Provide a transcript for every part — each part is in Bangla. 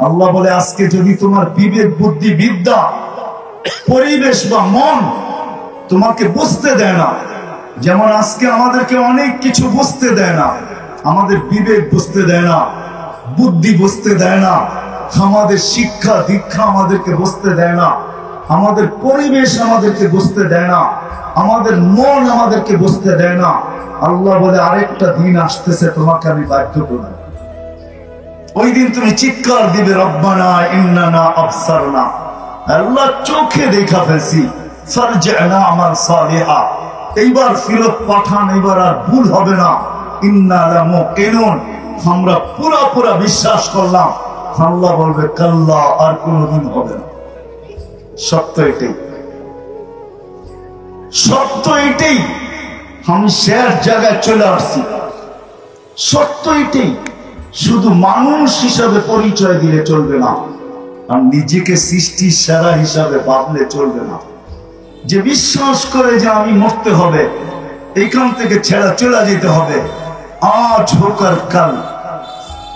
আল্লাহ বলে আজকে যদি তোমার বিবেক বুদ্ধি বিদ্যা পরিবেশ বা মন তোমাকে বুঝতে দেয় না, যেমন আজকে আমাদেরকে অনেক কিছু বুঝতে দেয় না, আমাদের বিবেক বুঝতে দেয় না, বুদ্ধি বুঝতে দেয় না, আমাদের শিক্ষা দীক্ষা আমাদেরকে বুঝতে দেয় না, আমাদের পরিবেশ আমাদেরকে বুঝতে দেয় না, আমাদের মন আমাদেরকে বুঝতে দেয় না। আল্লাহ বলে আরেকটা দিন আসতেছে তোমাকে আমি বাধ্য করব, ওই দিন তুমি চিৎকার দিবে রব্বানা ইন্নানা আবসারনা, আল্লাহ চোখে দেখা ফেলছি, ফারজি'না আমাল সালিহা, এইবার ফিরত পাঠান, এইবার আর ভুল হবে না, ইন্না লামুকিনুন, আমরা পুরা বিশ্বাস করলাম। আল্লাহ বলবে কাল্লা, আর কোনদিন হবে না। সত্য এটাই, সত্য এটাই। আমি শেষ জায়গায় চলে আসছি, সত্য এটাই। শুধু মানুষ হিসাবে পরিচয় দিলে চলবে না, আর নিজেকে সৃষ্টির সেরা হিসাবে ভাবলে চলবে না। যে বিশ্বাস করে যে আমি মরতে হবে, এইখান থেকে ছেড়া চলে যেতে হবে, আজ হোক আর কাল,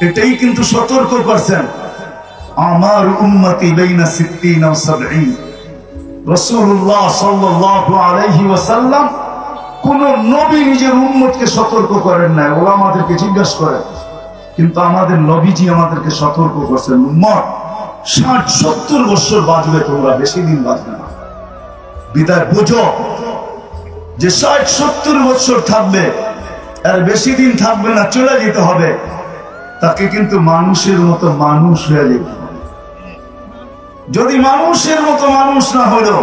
এটাই কিন্তু সতর্ক করছেন। আমার উম্মতি বাইনা সিত্তিন ওয়া সাবঈন, রাসূলুল্লাহ সাল্লাল্লাহু আলাইহি ওয়াসাল্লাম কোন নবী নিজের উম্মতকে সতর্ক করেন না, ওরা আমাদেরকে জিজ্ঞাসা করে, কিন্তু আমাদের নবীজি আমাদেরকে সতর্ক করছেন, উম্মত 60-70 বছর বাঁচবে তোমরা, বেশি দিন বাঁচবে না। বিদায় বুঝো যে 60-70 বছর থাকবে, আর বেশি দিন থাকবে না, চলে যেতে হবে। তাকে কিন্তু মানুষের মতো মানুষ হয়ে যেতে হবে। যদি মানুষের মতো মানুষ না হলো,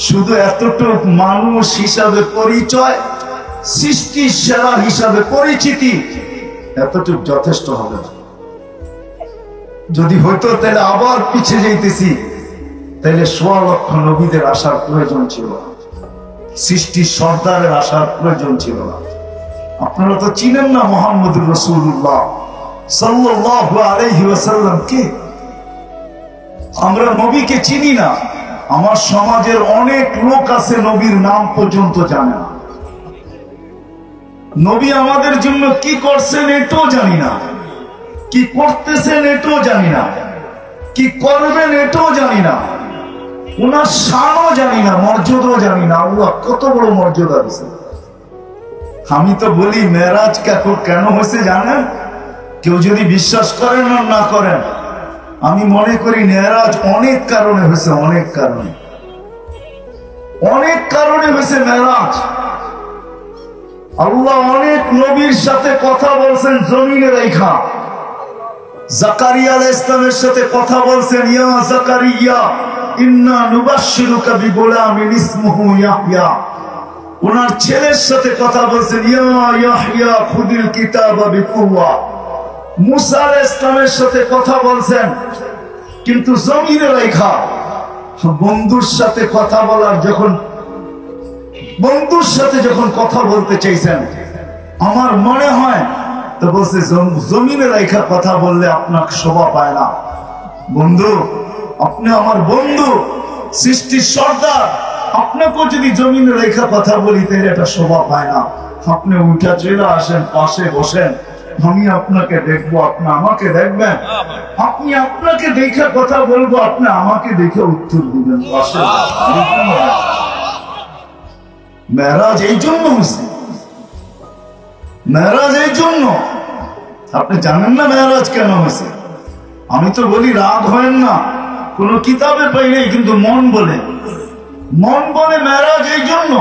শুধু এতটুক মানুষ হিসাবে পরিচয়, সৃষ্টির সেরা হিসাবে পরিচিতি, এতটুক যথেষ্ট হবে না। যদি হইতো তাহলে আবার পিছিয়ে যাইতেছি, তাহলে 1.25 লক্ষ নবীদের আসার প্রয়োজন ছিল না, সৃষ্টির সর্দারের আসার প্রয়োজন ছিল না। আপনারা তো চিনেন না মুহাম্মদুর রাসূলুল্লাহ সাল্লাল্লাহু আলাইহি ওয়াসাল্লাম কে? আমরা নবীকে চিনি না। আমার সমাজের অনেক লোক আছে নবীর নাম পর্যন্ত জানে না। নবী আমাদের জন্য কি করছেন এটাও জানি না, কি করতেছেন এটাও জানি না, কি করবেন এটাও জানি না, ওনার শানও জানি না, মর্যাদাও জানি না। আল্লাহ কত বড় মর্যাদা দিয়েছে। আমি তো বলি মেরাজ কেন হয়েছে জানেন? কেউ যদি বিশ্বাস করেন আর না করেন, আমি মনে করি মেরাজ অনেক কারণে হয়েছে, অনেক কারণে হয়েছে মেরাজ। আল্লাহ অনেক নবীর সাথে কথা বলছেন জমিনে রেখা। জাকারিয়া আলাইহিস সালামের সাথে কথা বলছেন, ইয়া জাকারিয়া ইন্না নুবাশশিরুকা বিগুলামিন ইসমুহু ইয়াহইয়া। ওনার ছেলের সাথে কথা বলছেন, ইয়া ইয়াহইয়া খুদিল কিতাবা বিকুওয়া। মুসা আলাইহিস সালামের সাথে কথা বলছেন, কিন্তু জমিনে রেখা। বন্ধুর সাথে কথা বলার বন্ধুর সাথে যখন কথা বলতে চাইছেন, আমার মনে হয় তো বলছে জমিনে রেখা কথা বললে আপনার শোভা পায় না। বন্ধু, আপনি আমার বন্ধু, সৃষ্টির সর্দার, আপনাকেও যদি জমিনে রেখা কথা বলি তাহলে এটা শোভা পায় না। আপনি উঠা চলে আসেন, পাশে বসেন, আমি আপনাকে দেখবো, আপনি আমাকে দেখবেন, আপনি আপনাকে দেখে কথা বলবো, আপনি আমাকে দেখে উত্তর দিবেন। মেরাজ এই জন্য হয়েছে, মেরাজ এই জন্য। আপনি জানেন না মেরাজ কেন হয়েছে? আমি তো বলি রাগ হয় না, কোন কিতাবে পাই নাই, কিন্তু মন বলে মেরাজ এই জন্য।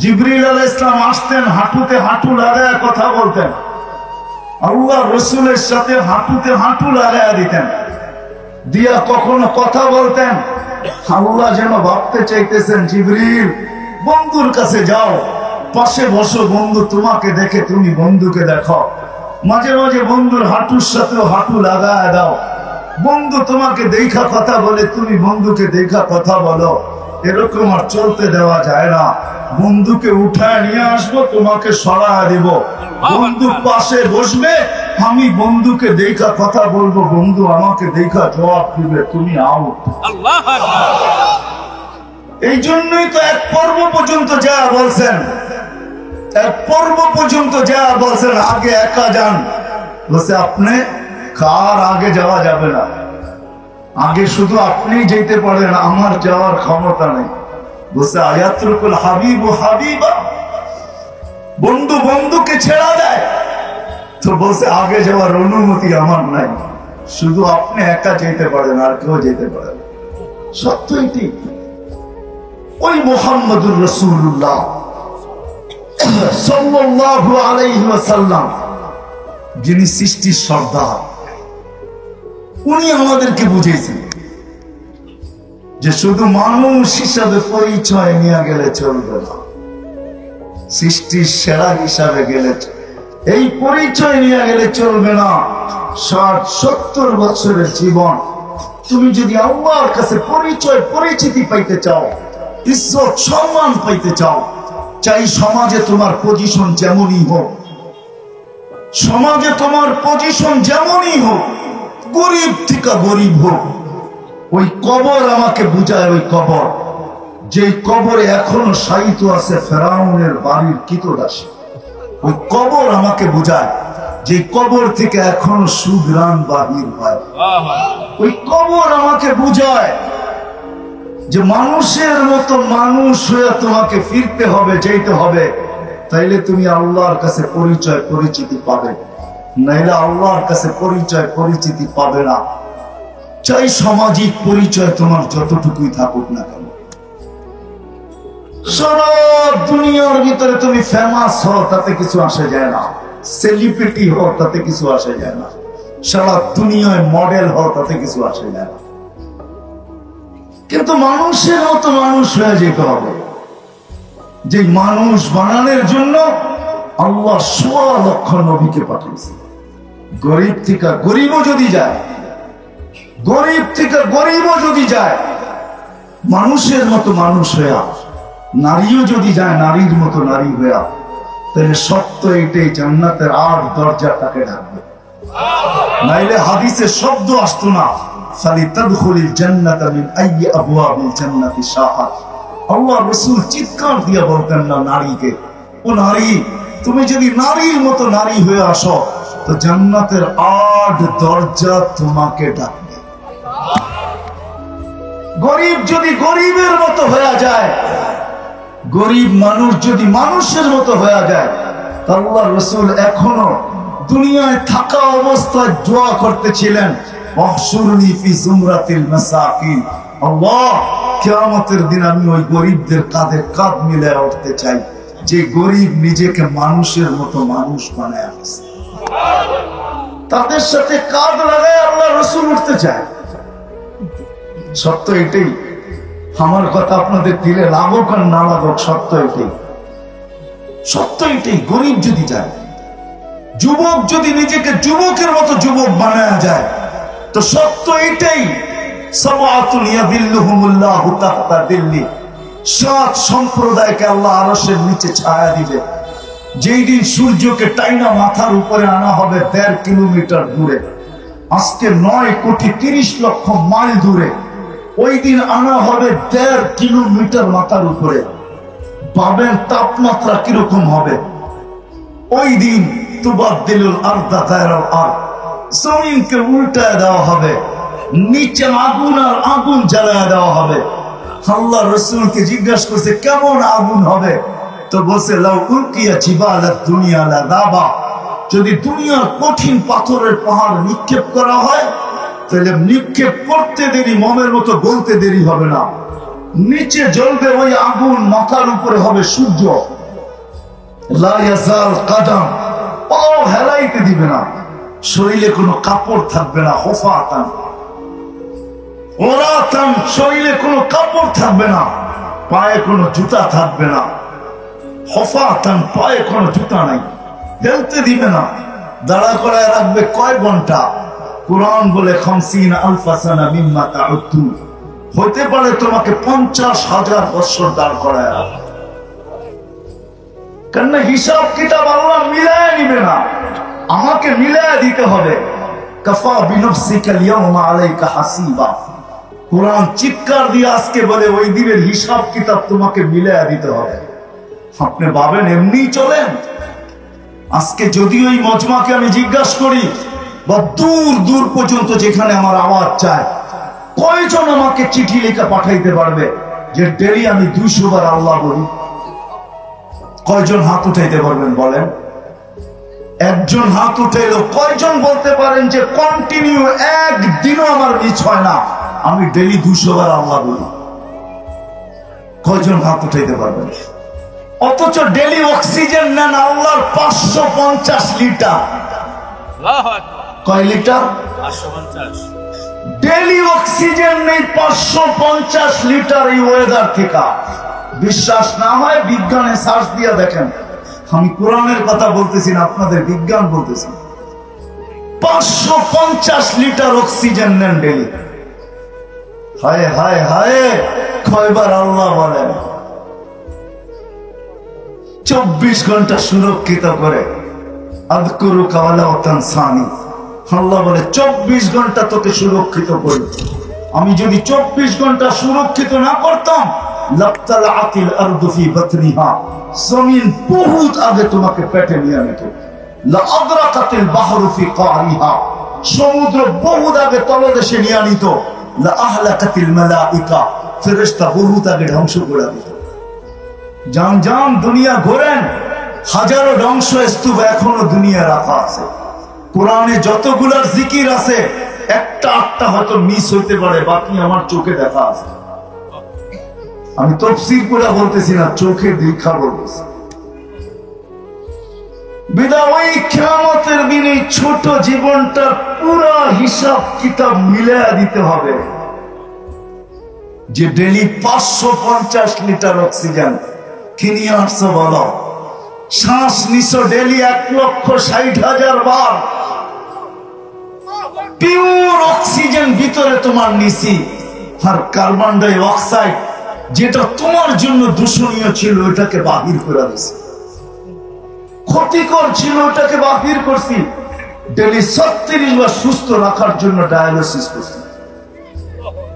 জিবরিল আলাইহিস সালাম আসতেন, হাঁটুতে হাঁটু লাগায় কথা বলতেন, আল্লাহ রসুলের সাথে হাঁটুতে হাঁটু লাগায় দিতেন, দিয়া কখনো কথা বলতেন। আল্লাহ যেন ভাবতে চাইতেছেন, জিবরিল বন্ধুর কাছে যাও, পাশে বসো, বন্ধু তোমাকে দেখে তুমি বন্ধুকে দেখো। মাঝে মাঝে বন্ধুর হাঁটুর সাথেও হাঁটু লাগায় দাও, বন্ধু তোমাকে দেখা কথা বলে, তুমি বন্ধুকে দেখা কথা বলো। এরকম আর চলতে দেওয়া যায় না। বন্ধুকে উঠায় নিয়ে আসবো, তোমাকে সরায় দিব, বন্ধু পাশে বসবে, আমি বন্ধুকে দেখা কথা বলবো, বন্ধু আমাকে দেখা জবাব দিবে, তুমি আউট। এই জন্যই তো এক পর্ব পর্যন্ত যা বলছেন, আগে একা যান, বলছে আপনি কার আগে যাওয়া যাবে না, আগে শুধু আপনি যেতে পারেন, আমার যাওয়ার ক্ষমতা নেই। বসে আয়াতুল হাবিব ও হাবিবা, বন্ধু বন্ধুকে ছেড়া দেয়, তো বসে আগে যাওয়ার অনুমতি আমার নাই, শুধু আপনি একা যেতে পারেন, আর কেউ যেতে পারেন। সত্য এটি। ওই মুহাম্মদুর রাসূলুল্লাহ সাল্লাল্লাহু আলাইহি ওয়াসাল্লাম, যিনি সৃষ্টির সর্দার, উনি আমাদেরকে বুঝিয়েছেন যে শুধু মানুষ হিসাবে পরিচয় নিয়ে গেলে চলবে না, সৃষ্টির সেরা হিসাবে গেলে, এই পরিচয় নিয়ে গেলে চলবে না। 60-70 বছরের জীবন তুমি যদি আল্লাহর কাছে পরিচয় পরিচিতি পাইতে চাও, ইজ্জত সম্মান পাইতে চাও, চাই সমাজে তোমার পজিশন যেমনই হোক, সমাজে তোমার পজিশন যেমনই হোক, গরিব থেকে গরিব হোক, ওই কবর আমাকে বুঝায়, ওই কবর, যে কবরে এখনো শায়িত আছে ফেরাউনের বাড়ির কীটদাসী, ওই কবর আমাকে বুঝায়, যে কবর থেকে এখনো সুঘ্রাণ বাহির হয়। ওই কবর আমাকে বুঝায় যে মানুষের মতো মানুষ হয়ে তোমাকে ফিরতে হবে, যেতে হবে, তাইলে তুমি আল্লাহর কাছে পরিচয় পরিচিতি পাবে, নাইলে আল্লাহর কাছে পরিচয় পরিচিতি পাবে না। চাই সামাজিক পরিচয় তোমার যতটুকুই থাকুক না কেন, সারা দুনিয়ার ভিতরে তুমি ফেমাস হও, তাতে কিছু আসে যায় না, সেলিব্রিটি হও, তাতে কিছু আসে যায় না, সারা দুনিয়ায় মডেল হও, তাতে কিছু আসে যায় না, কিন্তু মানুষের মতো মানুষ হয়ে যেতে হবে। যে মানুষ বানানোর জন্য আল্লাহ ১৬ লক্ষ নবীকে পাঠিয়েছে। গরিব থেকে গরিবও যদি যায়, গরিব থেকে গরিবও যদি যায়, মানুষের মতো মানুষ হইয়া, নারীও যদি যায় নারীর মতো নারী হইয়া, তাহলে সত্য এটাই, জান্নাতের ৮ দরজা তাকে ডাকবে, নাইলে হাদিসে শব্দ আসতো না, ফালিতাদখুলিল জান্নাতা মিন আইয়ি আবওয়াবিল জান্নাতি শাআত। আল্লাহ রাসূল চিৎকার দিয়ে বলতেন না নারীকে, ও নারী, তুমি যদি নারীর মতো নারী হয়ে আসো, তো জান্নাতের ৮ দরজা তোমাকে ডাকবে। গরিব যদি গরিবের মতো হয়ে যায়, গরিব মানুষ যদি মানুষের মতো হয়ে যায়, আল্লাহ রাসূল এখনো দুনিয়ায় থাকা অবস্থায় দোয়া করতেছিলেন, ওয়াহশুরনি ফি জুমরাতিল মাসাকিন। আল্লাহ, কিয়ামতের দিন আমি ওই গরিবদের কাঁধে কাঁধ মিলিয়ে উঠতে চাই, যে গরিব নিজেকে মানুষের মতো মানুষ বানায় আছে, তাদের সাথে কাঁধ লাগায় আল্লাহ রাসূল উঠতে চায়। সত্য এটাই। আমার কথা আপনাদের দিলে লাগুক আর না লাগুক, সত্য এটাই, সত্য এটাই। গরিব যদি যায়, যুবক যদি নিজেকে যুবকের মতো যুবক বানায় যায়, তো সত্য এটাই, সাবআতুন ইয়াযিল্লুহুমুল্লাহু তাহতা দিল্লি, ৭ সম্প্রদায়কে আল্লাহ আরশের নিচে ছায়া দিবে। যেই দিন সূর্যকে টাইনা মাথার উপরে আনা হবে ১.৫ কিলোমিটার দূরে, আজকে ৯,৩০,০০,০০০ মাইল দূরে, ওই দিন আনা হবে ১.৫ কিলোমিটার মাথার উপরে। ভাবেন তাপমাত্রা কিরকম হবে ওই দিন। তুবাদদিলুল আরদা গায়রাল আরদ, জমিনকে উল্টায় দেওয়া হবে, নিচে আগুন আর আগুন জ্বালায় দেওয়া হবে। আল্লাহ রাসূলকে জিজ্ঞাসা করছে কেমন আগুন হবে, তো বলছে লাউ উলকিয়া জিবালাদ দুনিয়া লাযাবা, যদি দুনিয়ার কঠিন পাথরের পাহাড় নিক্ষেপ করা হয়, তাহলে নিক্ষেপ করতে দেরি, মমের মতো গলতে দেরি হবে না। নিচে জ্বলবে ওই আগুন, মাথার উপরে হবে সূর্য, লা ইয়াজাল কাদাম, পাও হেলাইতে দিবে না, শরীরে কোনো কাপড় থাকবে না, হুফাতান ওরাতান, শরীরে কোনো কাপড় থাকবে না, পায়ে কোনো জুতা থাকবে না, হুফাতান, পায়ে কোনো জুতা নাই, হেলতে দিবে না, দাঁড়া করায় রাখবে কয় ঘন্টা। কুরআন বলে 50 আলফা সানা মিম্মা তাউদ্দু, হতে পারে তোমাকে 50,000 বছর দাঁড় করায় রাখবে। কেন হিসাব কিতাব আল্লাহ মিলায় নিবে না, আমাকে মিলায় দিতে হবে। কাফা বিনফসিকা আল-ইয়াওমা আলাইকা হাসিবা, কুরআন চিৎকার দিয়ে আজকে বলে ওই দিনের হিসাব কিতাব তোমাকে মিলায় দিতে হবে। আপনি ভাবেন এমনি চলেন? আজকে যদি ওই মজমাকে আমি জিজ্ঞাসা করি, বা দূর দূর পর্যন্ত যেখানে আমার আওয়াজ চায়, কয়জন আমাকে চিঠি লিখে পাঠাইতে পারবে যে ডেলি আমি 200 বার আল্লাহ বলি? কয়জন হাত উঠাইতে পারবেন বলেন? একজন হাত উঠাইলো। কয়জন বলতে পারেন যে কন্টিনিউ একদিনও আমার মিস হয় না, আমি ডেলি 200 বার আল্লাহ বলি? কয়জন হাত উঠাইতে পারবেন? অথচ ডেলি অক্সিজেন নেন আল্লাহর 550 লিটার। কয় লিটার? 550। ডেলি অক্সিজেন নেই 550 লিটার এই ওয়েদার থেকে। বিশ্বাস না হয় বিজ্ঞানে সার্চ দিয়ে দেখেন। আমি কোরআনের কথা বলতেছি না, আপনাদের বিজ্ঞান বলতেছি। 550 লিটার অক্সিজেন নেন ডেলি। হায় হায় হায়, কয়বার আল্লাহ বলেন? 24 ঘন্টা সুরক্ষিত করে। আযকুরুকা ওয়ালা তানসানি। আল্লাহ বলে 24 ঘন্টা তোকে সুরক্ষিত করি। আমি যদি 24 ঘন্টা সুরক্ষিত না করতাম, লাবতালাআতিল আরদু ফি বাতনিহা, জমিন বহুত আগে তোমাকে পেটে নিয়ে নিত। লা আদরাকাতিল বাহরু ফি কারিহা, সমুদ্র বহুত আগে তলদেশে নিয়ে নিত। লা আহলাকাতিল মালাইকা, ফেরেশতা বহুত আগে ধ্বংস করে দিত। যান যান দুনিয়া ঘোরেন, হাজারো ধ্বংসস্তূপ এখনো দুনিয়া রাখা আছে। কোরআনে যতগুলার জিকির আছে, একটা আটটা হয়তো মিস হইতে পারে, বাকি আমার চোখে দেখা আছে। আমি তাফসীর করে বলতেছি না, চোখে দেখা বলতেছি। বিদা ওই কিয়ামতের দিনে ছোট জীবনটার পুরো হিসাব কিতাব মিলায়া দিতে হবে। যে ডেলি 550 লিটার অক্সিজেন কিনে আসছো বলো, শ্বাস নিছো ডেলি 1,60,000 বার, পিওর অক্সিজেন ভিতরে তোমার নিছি, আর কার্বন ডাই অক্সাইড যেটা তোমার জন্য দূষণীয় ছিল ওটাকে বাহির করে দিছি, ক্ষতিকর ছিল ওটাকে বাহির করছি। ডেলি 36 বার সুস্থ রাখার জন্য ডায়ালিসিস করছি।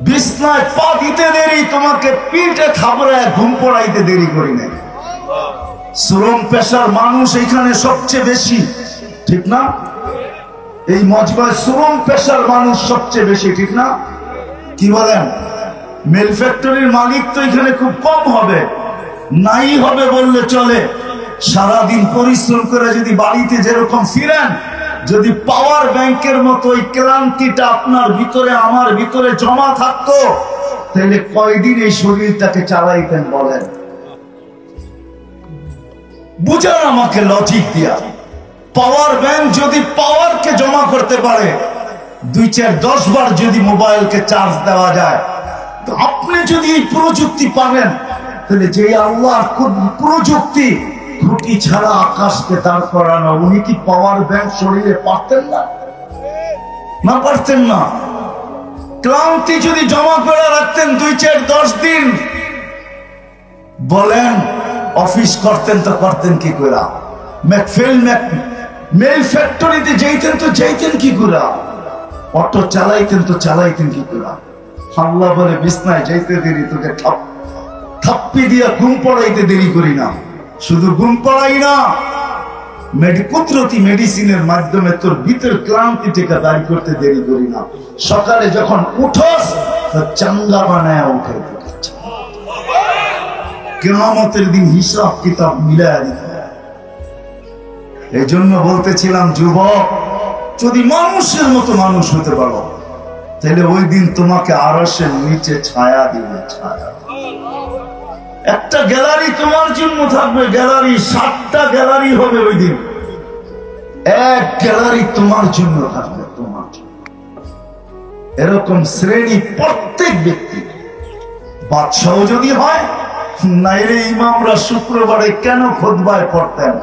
বিছনায় পা দিতে দেরি, তোমাকে পিঠে থাবড়ায় ঘুম পড়াইতে দেরি করি না। শ্রম পেশার মানুষ এখানে সবচেয়ে বেশি, ঠিক না? এই মজবায় শ্রম পেশার মানুষ সবচেয়ে বেশি, ঠিক না? কি বলেন? মেল ফ্যাক্টরির মালিক তো এখানে খুব কম হবে, নাই হবে বললে চলে। সারাদিন পরিশ্রম করে যদি বাড়িতে যেরকম ফিরেন, যদি পাওয়ার ব্যাংকের মতো ওই ক্লান্তিটা আপনার ভিতরে আমার ভিতরে জমা থাকতো, তাহলে কয়দিন এই শরীরটাকে চালাইতেন বলেন? বুঝান আমাকে লজিক দিয়া। পাওয়ার ব্যাংক যদি পাওয়ারকে জমা করতে পারে, 2-4-10 বার যদি মোবাইলকে চার্জ দেওয়া যায়, তো আপনি যদি এই প্রযুক্তি পাবেন, তাহলে যে আল্লাহ প্রযুক্তি খুঁটি ছাড়া আকাশকে দাঁড় করানো, উনি কি পাওয়ার ব্যাংক শরীরে পারতেন না? না পারতেন না? ক্লান্তি যদি জমা করে রাখতেন 2-4-10 দিন, বলেন অফিস করতেন তো করতেন কি করে? মেল ফ্যাক্টরিতে যাইতেন কি করে? অটো চালাইতেন তো চালাইতেন কি করে? আল্লাহ বলে বিছনায় যাইতে দেরি, তোকে থাপ্পি দিয়া ঘুম পড়াইতে দেরি করি না। শুধু ঘুম পড়াই না, কুদরতি মেডিসিনের মাধ্যমে তোর ভিতর ক্লান্তি থেকে দায়ী করতে দেরি করি না। সকালে যখন উঠোস, চাঙ্গা বানায় উঠাইতে। কিয়ামতের দিন হিসাব কিতাব মিলায়া দিতে। এই জন্য বলতেছিলাম, যুবক, যদি মানুষের মতো মানুষ হতে পারো, তাহলে ওই দিন তোমাকে আরশের নিচে ছায়া দিবে। ছায়া, একটা গ্যালারি তোমার জন্য থাকবে। গ্যালারি 7টা গ্যালারি হবে ওই দিন। এক গ্যালারি তোমার জন্য থাকবে, তোমার জন্য। এরকম শ্রেণী প্রত্যেক ব্যক্তি। বাদশাহ যদি হয়, নাইলে ইমামরা শুক্রবারে কেন খুতবায় পড়তেন?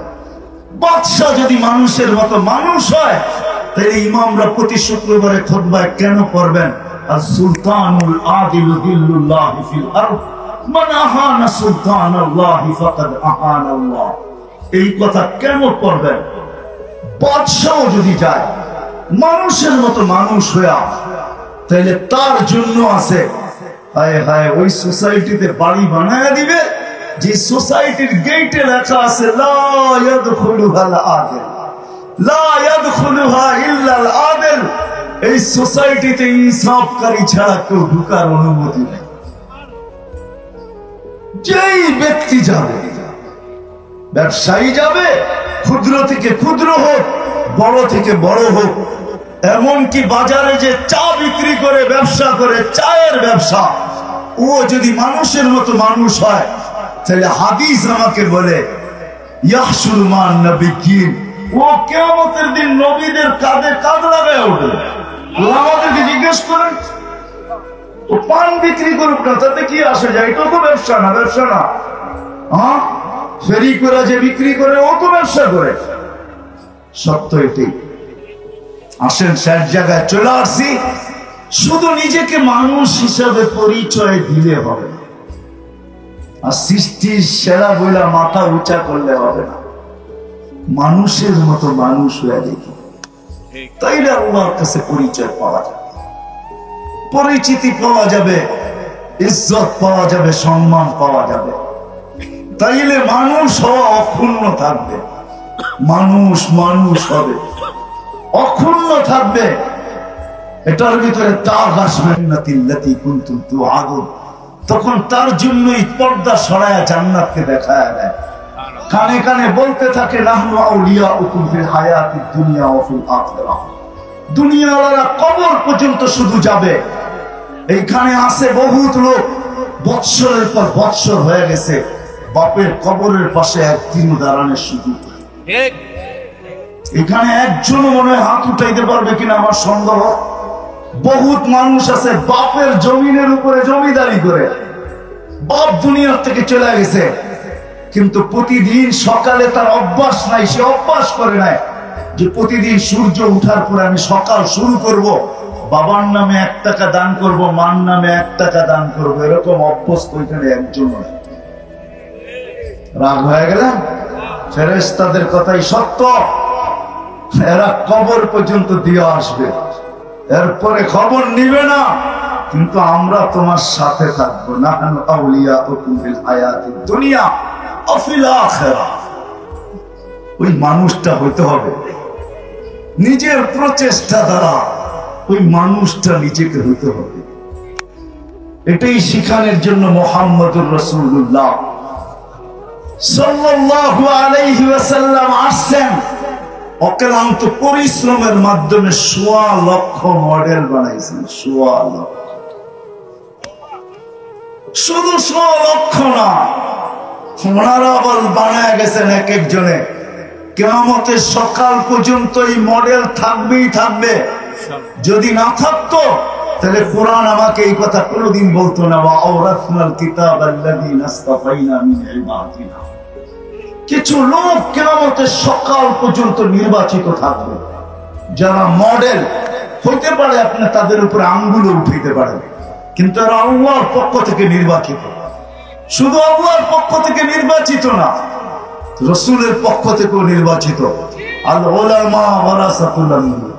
বাদশাহ যদি মানুষের মতো মানুষ হয়, তাহলে ইমামরা প্রতি শুক্রবারে খুতবায় কেন পড়বেন? আর সুলতানুল আদিলু দিল্লুল্লাহি ফিল আরদ, মান আহানা সুলতানাল্লাহি ফাকাদ আহানাল্লাহ। এই কথা কেন পড়বেন? বাদশাহ যদি যায় মানুষের মতো মানুষ হইয়া, তাহলে তার জন্য আছে, হায় হায়, ওই সোসাইটিতে বাড়ি বানায় দিবে যে সোসাইটির গেটে লেখা আছে লা ইয়াদখুলুহাল আদিল, লা ইয়াদখুলুহা ইল্লাল আদিল, এই সোসাইটিতে ইনসাফকারী ছাড়া কেউ ঢোকার অনুমতি নেই। যেই ব্যক্তি যাবে, ব্যবসায়ী যাবে, ক্ষুদ্র থেকে ক্ষুদ্র হোক, বড় থেকে বড় হোক, এমনকি বাজারে যে চা বিক্রি করে ব্যবসা করে, চায়ের ব্যবসা, ও যদি মানুষের মতো মানুষ হয়, তাহলে হাদিস আমাকে বলে ইয়াহশুরু মান নবিয়্যিন, ও কিয়ামতের দিন নবীদের কাঁধে কাঁধ লাগায় উঠবে। আমাদেরকে জিজ্ঞেস করেন, ও পান বিক্রি করুক না, তাতে কি আসে যায়? এটা তো ব্যবসা না, ব্যবসা না। হ্যাঁ, ফেরি করে যে বিক্রি করে ও তো ব্যবসা করে। সত্য এটি। আসেন, শেষ জায়গায় চলে আসছি। শুধু নিজেকে মানুষ হিসাবে পরিচয় দিলে হবে না, আর সৃষ্টির সেরা বইলা মাথা উঁচা করলে হবে না। মানুষের মতো মানুষ হয়ে দেখি, তাইলে আল্লাহর কাছে পরিচয় পাওয়া যাবে, পরিচিতি পাওয়া যাবে, ইজ্জত পাওয়া যাবে, সম্মান পাওয়া যাবে। তাইলে মানুষ হওয়া অক্ষুণ্ণ থাকবে। মানুষ মানুষ হবে, অক্ষুণ্ণ থাকবে। এটার ভিতরে দাগ আসবে না, তিল্লাতি কুনতুম তুআদুন। তখন তার জন্যই পর্দা সরায়া জান্নাতকে দেখায়া দেয়, কানে কানে বলতে থাকে নাহনু আউলিয়াউকুম ফিল হায়াতিদ দুনিয়া ওয়া ফিল আখিরাহ। দুনিয়াওয়ালারা কবর পর্যন্ত শুধু যাবে। এইখানে আছে বহুত লোক বৎসরের পর বৎসর হয়ে গেছে, বাপের কবরের পাশে একদিনও দাঁড়ানোর সুযোগ নেই। এখানে একজনও মনে হয় হাত উঠাইতে পারবে কিনা আমার সন্দেহ। বহুত মানুষ আছে বাপের জমিনের উপরে জমিদারি করে, বাপ দুনিয়ার থেকে চলে গেছে, কিন্তু প্রতিদিন সকালে তার অভ্যাস নাই, সে অভ্যাস করে নাই যে প্রতিদিন সূর্য উঠার পরে আমি সকাল শুরু করব, বাবার নামে 1 টাকা দান করব, মার নামে 1 টাকা দান করব। এরকম অভ্যস্ত ওইখানে একজন নাই। রাগ হয়ে গেলেন? ফেরেশতাদের কথাই সত্য। এরা কবর পর্যন্ত দিয়ে আসবে, এরপরে খবর নিবে না, কিন্তু আমরা তোমার সাথে থাকবো। নাহনু আউলিয়াউকুম ফিল হায়াতিদ দুনিয়া ওয়া ফিল আখিরাহ। ওই মানুষটা হইতে হবে নিজের প্রচেষ্টা দ্বারা, ওই মানুষটা নিজেকে হইতে হবে। এটাই শিখানোর জন্য মুহাম্মদুর রাসূলুল্লাহ সাল্লাল্লাহু আলাইহি ওয়াসাল্লাম আসছেন। অক্লান্ত পরিশ্রমের মাধ্যমে 1.25 লক্ষ মডেল বানাইছেন। 1.25 লক্ষ, শুধু 1.25 লক্ষ না, ওনারা আবার বানায় গেছেন এক একজনে। কিয়ামতের সকাল পর্যন্ত এই মডেল থাকবেই থাকবে। যদি না থাকতো তাহলে কোরআন আমাকে এই কথা কোনোদিন বলতো না, ওয়া আওরাসনাল কিতাবাল্লাযীনা ইসতাফাইনা মিন ইবাদিনা। কিছু লোক কিয়ামতের সকাল পর্যন্ত নির্বাচিত থাকবে, যারা মডেল হইতে পারে, আপনি তাদের উপরে আঙ্গুল উঠাইতে পারেন, কিন্তু এরা আল্লাহর পক্ষ থেকে নির্বাচিত। শুধু আল্লাহর পক্ষ থেকে নির্বাচিত না, রাসূলের পক্ষ থেকেও নির্বাচিত। আল উলামা ওয়ারাসাতুল আম্বিয়া।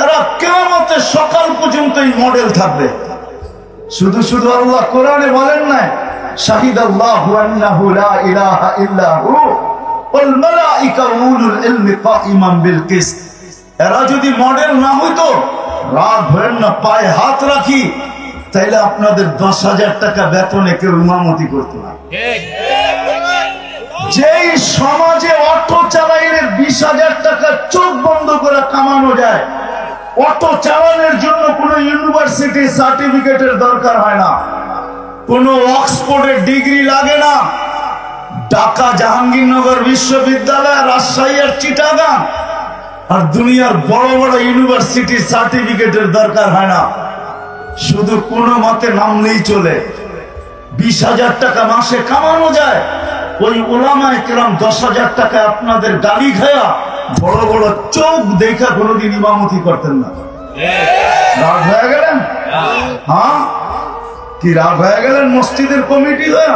এরা কিয়ামতের সকাল পর্যন্ত এই মডেল থাকবে। শুধু শুধু আল্লাহ কোরআনে বলেন না, শাহিদাল্লাহু আন্নাহু লা ইলাহা ইল্লা হু ওয়াল মালায়েকা ওয়া উলুল ইলমি কাইমান বিল কিসত। এরা যদি মডেল না হইতো, রাগ ভরেন না, পায়ে হাত রাখি, তাইলে আপনাদের 10,000 টাকা বেতনে কেউ ইমামতি করতো না। যেই সমাজে অটো চালাইলে 20,000 টাকা চোখ বন্ধ করে কামানো যায়, অটো চালানোর জন্য কোনো ইউনিভার্সিটি সার্টিফিকেটের দরকার হয় না, কোনো অক্সফোর্ডের ডিগ্রি লাগে না। ঢাকা জাহাঙ্গীরনগর বিশ্ববিদ্যালয়, রাজশাহী আর চিটাগাং আর দুনিয়ার বড় বড় ইউনিভার্সিটির সার্টিফিকেটের দরকার হয় না। শুধু কোনো মতে নামলেই চলে, 20,000 টাকা মাসে কামানো যায়। ওই উলামায়ে কেরাম 10,000 টাকা আপনাদের গালি খায়া বড় বড় চোখ দেখা কোনোদিন ইমামতি করতেন না। রাগ হয়ে গেলেন? হ্যাঁ, কি রাগ হয়ে গেলেন? মসজিদের কমিটি হয়ে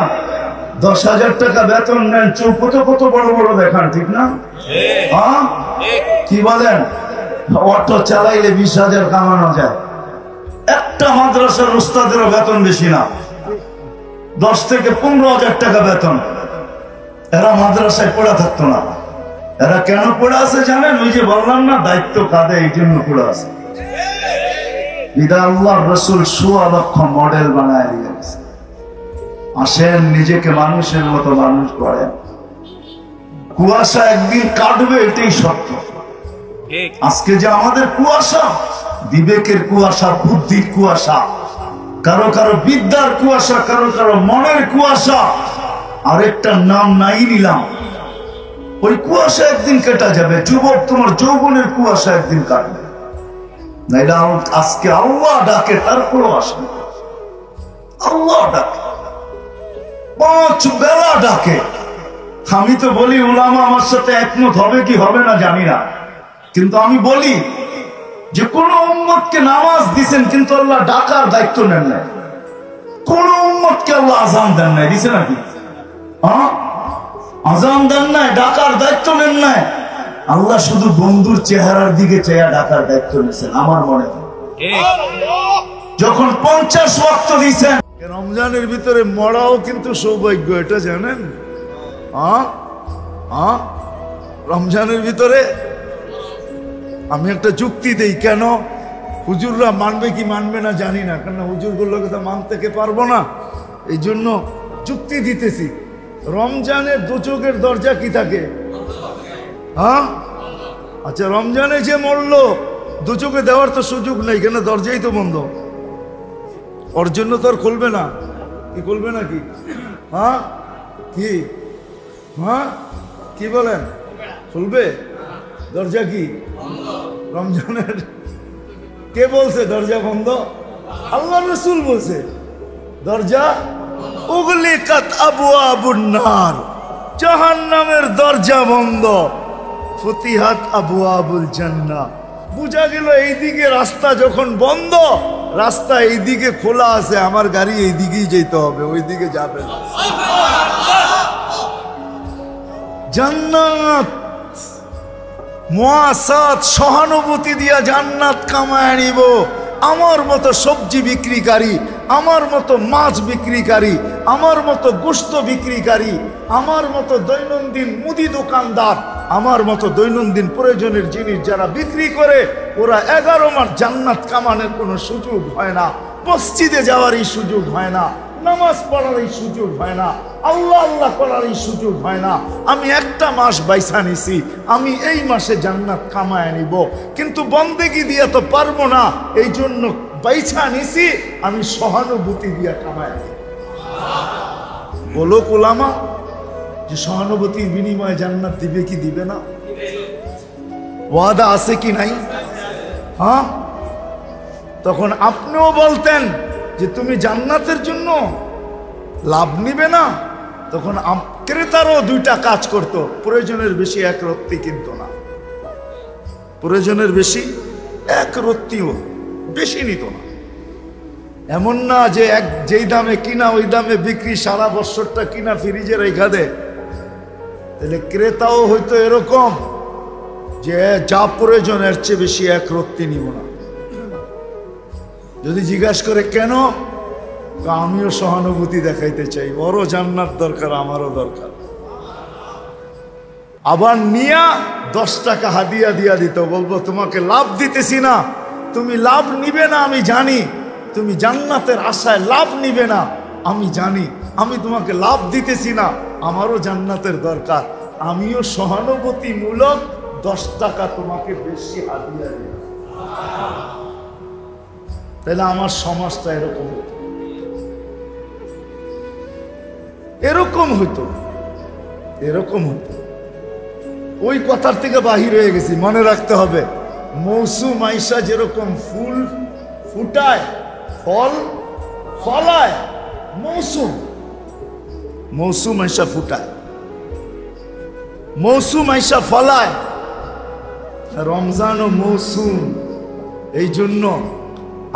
10,000 টাকা বেতন নেন, চোখ কত কত বড় বড় দেখান, ঠিক না? হ্যাঁ, কি বলেন? অটো চালাইলে 20,000 কামানো যায়। একটা মাদ্রাসার উস্তাদেরও বেতন বেশি না, 10 থেকে 15,000 টাকা বেতন। এরা মাদ্রাসায় পড়া থাকতো না, এরা কেন পড়ে আছে জানেন? ওই যে বললাম না, দায়িত্ব কাঁধে, এই জন্য পড়ে আছে। আল্লাহ রসুল ১৬ লক্ষ মডেল বানায় দিয়েছে। আসেন, নিজেকে মানুষের মতো মানুষ করেন। কুয়াশা একদিন কাটবে, এটাই সত্য। আজকে যে আমাদের কুয়াশা, বিবেকের কুয়াশা, বুদ্ধির কুয়াশা, কারো কারো বিদ্যার কুয়াশা, কারো কারো মনের কুয়াশা, আরেকটা নাম নাই নিলাম। ওই কুয়াশা একদিন কেটে যাবে। যুবক, তোমার যৌবনের কুয়াশা একদিন কাটবে। নাইলে আজকে আল্লাহ ডাকে, তারপরও আসবে। আল্লাহ ডাকে, 5 বেলা ডাকে। আমি তো বলি, উলামা আমার সাথে একমত হবে কি হবে না জানি না, কিন্তু আমি বলি যে কোন উম্মতকে নামাজ দিছেন, কিন্তু আল্লাহ ডাকার দায়িত্ব নেন নাই। কোন উম্মতকে আল্লাহ আযান দেন নাই, দিছে নাকি? আযান দেন নাই, ডাকার দায়িত্ব নেন নাই। আল্লাহ শুধু বন্ধুর চেহারার দিকে চেয়ে ডাকার দায়িত্ব নিয়েছেন, আমার মনে হয়। যখন 50 ওয়াক্ত দিয়েছেন, রমজানের ভিতরে মরাও কিন্তু সৌভাগ্য, এটা জানেন? রমজানের ভিতরে আমি একটা যুক্তি দেই, কেন হুজুররা মানবে কি মানবে না জানি না, কেন হুজুরগুলোকে তো মানতে পারবো না, এই জন্য যুক্তি দিতেছি। রমজানের দোচকের দরজা কি থাকে? আচ্ছা, রমজানে যে মরলো, দোচকে দেওয়ার তো সুযোগ নেই, কেন দরজাই তো বন্ধ। ওর জন্য তো আর খুলবে না, কি খুলবে নাকি? কি কি বলেন? খুলবে দরজা? কি রমজানের কে বলছে দরজা বন্ধ? আল্লাহ রাসূল বলছে দরজা উগলিকাত আবওয়াবুন নার, জাহান্নামের দরজা বন্ধ, ফুতিহাত আবওয়াবুল জান্নাহ। বুঝা গেল এইদিকে রাস্তা যখন বন্ধ, রাস্তা এইদিকে খোলা আছে, আমার গাড়ি এইদিকেই যেতে হবে, ওইদিকে যাবে না। জান্নাত মুআসাত, সহানুভূতি দিয়া জান্নাত কামায় নিব। আমার মতো সবজি বিক্রিকারী, আমার মতো মাছ বিক্রিকারী, আমার মতো গোশত বিক্রিকারী, আমার মতো দৈনন্দিন মুদি দোকানদার, আমার মতো দৈনন্দিন প্রয়োজনের জিনিস যারা বিক্রি করে, ওরা 11 মাস জান্নাত কামানোর কোনো সুযোগ হয় না, মসজিদে যাওয়ারই সুযোগ হয় না, নামাজ পড়ারই সুযোগ হয় না, আল্লাহ আল্লাহ করারই সুযোগ হয় না। আমি একটা মাস বাইসা নিছি, আমি এই মাসে জান্নাত কামায় নিব, কিন্তু বন্দেগি দিয়া তো পারবো না, এই জন্য বাইসা নিছি, আমি সহানুভূতি দিয়া কামায় নিব। বলো উলামা যে সহানুভূতির বিনিময়ে জান্নাত দিবে কি দিবে না? ওয়াদা আছে কি নাই? তখন আপনিও বলতেন যে তুমি জান্নাতের জন্য লাভ নিবে না, তখন ক্রেতারও 2টা কাজ করত, প্রয়োজনের বেশি 1 রত্তি কিনতো না, প্রয়োজনের বেশি 1 রত্তিও বেশি নিত না। এমন না যে যেই দামে কিনা ওই দামে বিক্রি, সারা বছরটা কিনা ফ্রিজে রেখা দেয়। তাহলে ক্রেতাও হয়তো এরকম যে যা প্রয়োজন এর চেয়ে বেশি 1 রত্তি নিব না। যদি জিজ্ঞাসা করে কেন, আমিও সহানুভূতি দেখাইতে চাই, ওরও জান্নাত দরকার, আমারও দরকার। আবার নিয়া 10 টাকা হাদিয়া দিয়া দিত, বলবো তোমাকে লাভ দিতেছি না, তুমি লাভ নিবে না আমি জানি, তুমি জান্নাতের আশায় লাভ নিবে না আমি জানি, আমি তোমাকে লাভ দিতেছি না, আমারও জান্নাতের দরকার, আমিও সহানুভূতিমূলক 10 টাকা তোমাকে বেশি হাদিয়া দিই। তাহলে আমার সমাজটা এরকম হতো, এরকম হতো, এরকম হতো। ওই কথার থেকে বাহির হয়ে গেছি, মনে রাখতে হবে। মৌসুম আইসা যেরকম ফুল ফুটায়, ফল ফলায়, মৌসুম আইসা ফুটায়, মৌসুম আইসা ফলায়, রমজান ও মৌসুম। এই জন্য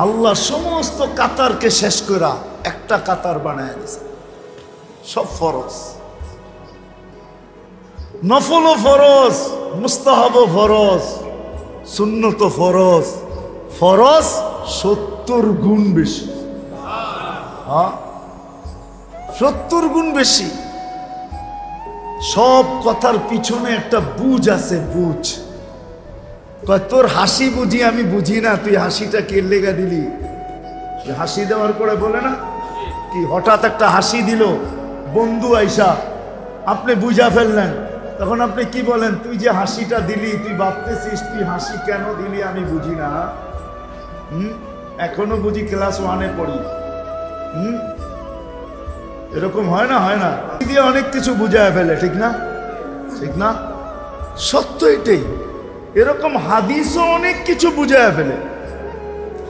আল্লাহ সমস্ত কাতারকে শেষ করা একটা কাতার বানায় দিয়েছে। সব ফরজ, নফল ও ফরজ, মুস্তাহাব ও ফরজ, সুন্নত ও ফরজ। ফরজ 70 গুণ বেশি, 70 গুণ বেশি। সব কথার পিছনে একটা বুঝ আছে, বুঝ। কয় তোর হাসি বুঝি আমি বুঝি না, তুই হাসিটা কে লেগা দিলি? হাসি দেওয়ার পরে বলে না কি হঠাৎ একটা হাসি দিল বন্ধু আইসা, আপনি বুঝা ফেললেন, তখন আপনি কি বলেন? তুই যে হাসিটা দিলি, তুই ভাবতেছিস তুই হাসি কেন দিলি আমি বুঝি না। এখনো বুঝি ক্লাস 1-এ পড়ি। এরকম হয় না? হয় না? দিয়ে অনেক কিছু বুঝায় ফেলে, ঠিক না? ঠিক না? সত্য এটাই। এরকম হাদিসও অনেক কিছু বুঝায় ফেলে,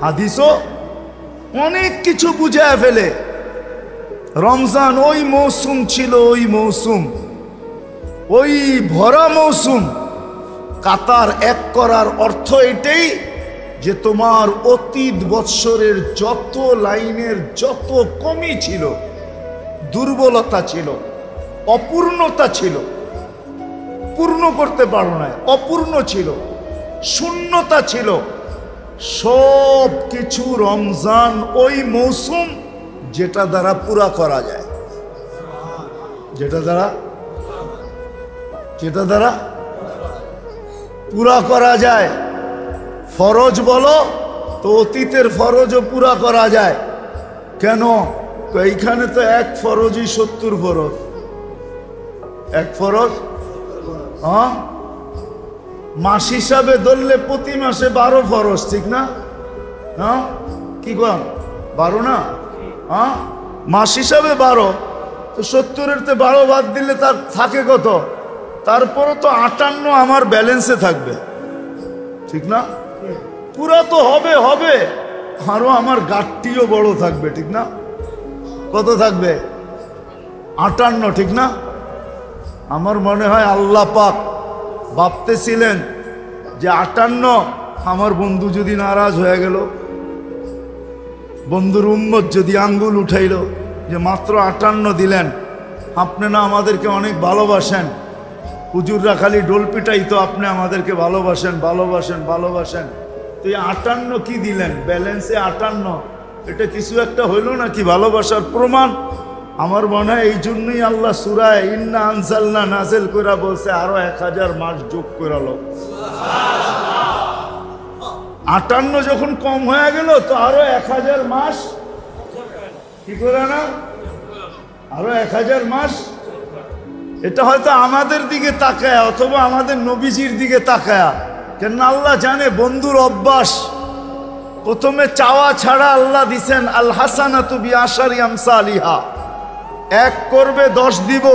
হাদিসও অনেক কিছু বুঝায় ফেলে। রমজান ওই মৌসুম ছিল, ওই মৌসুম, ওই ভরা মৌসুম। কাতার এক করার অর্থ এটাই যে তোমার অতীত বৎসরের যত লাইনের যত কমি ছিল, দুর্বলতা ছিল, অপূর্ণতা ছিল, পূর্ণ করতে পারো না, অপূর্ণ ছিল, শূন্যতা ছিল, সব কিছু রমজান ওই মৌসুম যেটা দ্বারা পুরা করা যায়, যেটা দ্বারা পুরা করা যায়। ফরজ বলো তো অতীতের ফরজও পুরা করা যায়। কেন? এইখানে তো এক ফরজই 70 ফরজ। এক ফরজ, হ্যাঁ, মাস হিসাবে ধরলে প্রতি মাসে 12 ফরজ, ঠিক না? হ্যাঁ, কি কন 12 না? হ্যাঁ, মাস হিসাবে 12, তো 70-এর 12 বাদ দিলে তার থাকে কত? তারপরে তো 58 আমার ব্যালেন্সে থাকবে, ঠিক না? পুরা তো হবে, হবে, আরো আমার গাঠটিও বড় থাকবে, ঠিক না? কত থাকবে? 58, ঠিক না? আমার মনে হয় আল্লাহ পাক ভাবতেছিলেন যে 58, আমার বন্ধু যদি নারাজ হয়ে গেল, বন্ধুর উম্মত যদি আঙ্গুল উঠাইল যে মাত্র 58 দিলেন, আপনি না আমাদেরকে অনেক ভালোবাসেন, হুজুররা খালি ডোল পিটাই তো আপনি আমাদেরকে ভালোবাসেন ভালোবাসেন ভালোবাসেন, তো এই 58 কি দিলেন? ব্যালেন্সে 58, এটা কিছু একটা হইল নাকি ভালোবাসার প্রমাণ? আমার মনে হয় এই জন্যই আল্লাহ সূরা ইন্না আনজালনা নাযিল কইরা বলছে আরো 1000 মাস যোগ করালো। 58 যখন কম হয়ে গেল তো আরো 1000 মাস কি করে না, আরো 1000 মাস। এটা হয়তো আমাদের দিকে তাকায় অথবা আমাদের নবীজির দিকে তাকায়, কেন আল্লাহ জানে বন্ধুর অভ্যাস। প্রথমে চাওয়া ছাড়া আল্লাহ দিছেন আল হাসানাতু বিআশারি আমসালিহা, 1 করবে 10 দিব।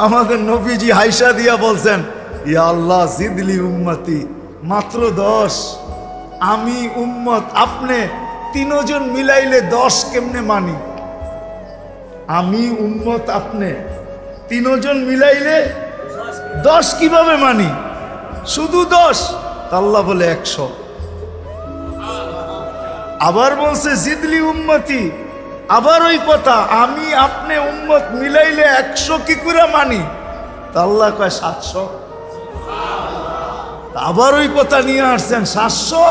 আমাদের নবীজি হাইসা দিয়া বলছেন ইয়া আল্লাহ জিদলি উম্মতি, মাত্র 10। আমি উম্মত, আপনি 3 জন মিলাইলে 10 কেমনে মানি? আমি উম্মত, আপনি 3 জন মিলাইলে 10 কিভাবে মানি? শুধু 10। আল্লাহ বলে 100। আবার বলছে জিদলি উম্মতি, আবার ওই কথা, আমি আপনি উম্মত মিলাইলে 100 কি করে মানি? আল্লাহ কয় 700। আবার ওই কথা নিয়ে আসছেন 700,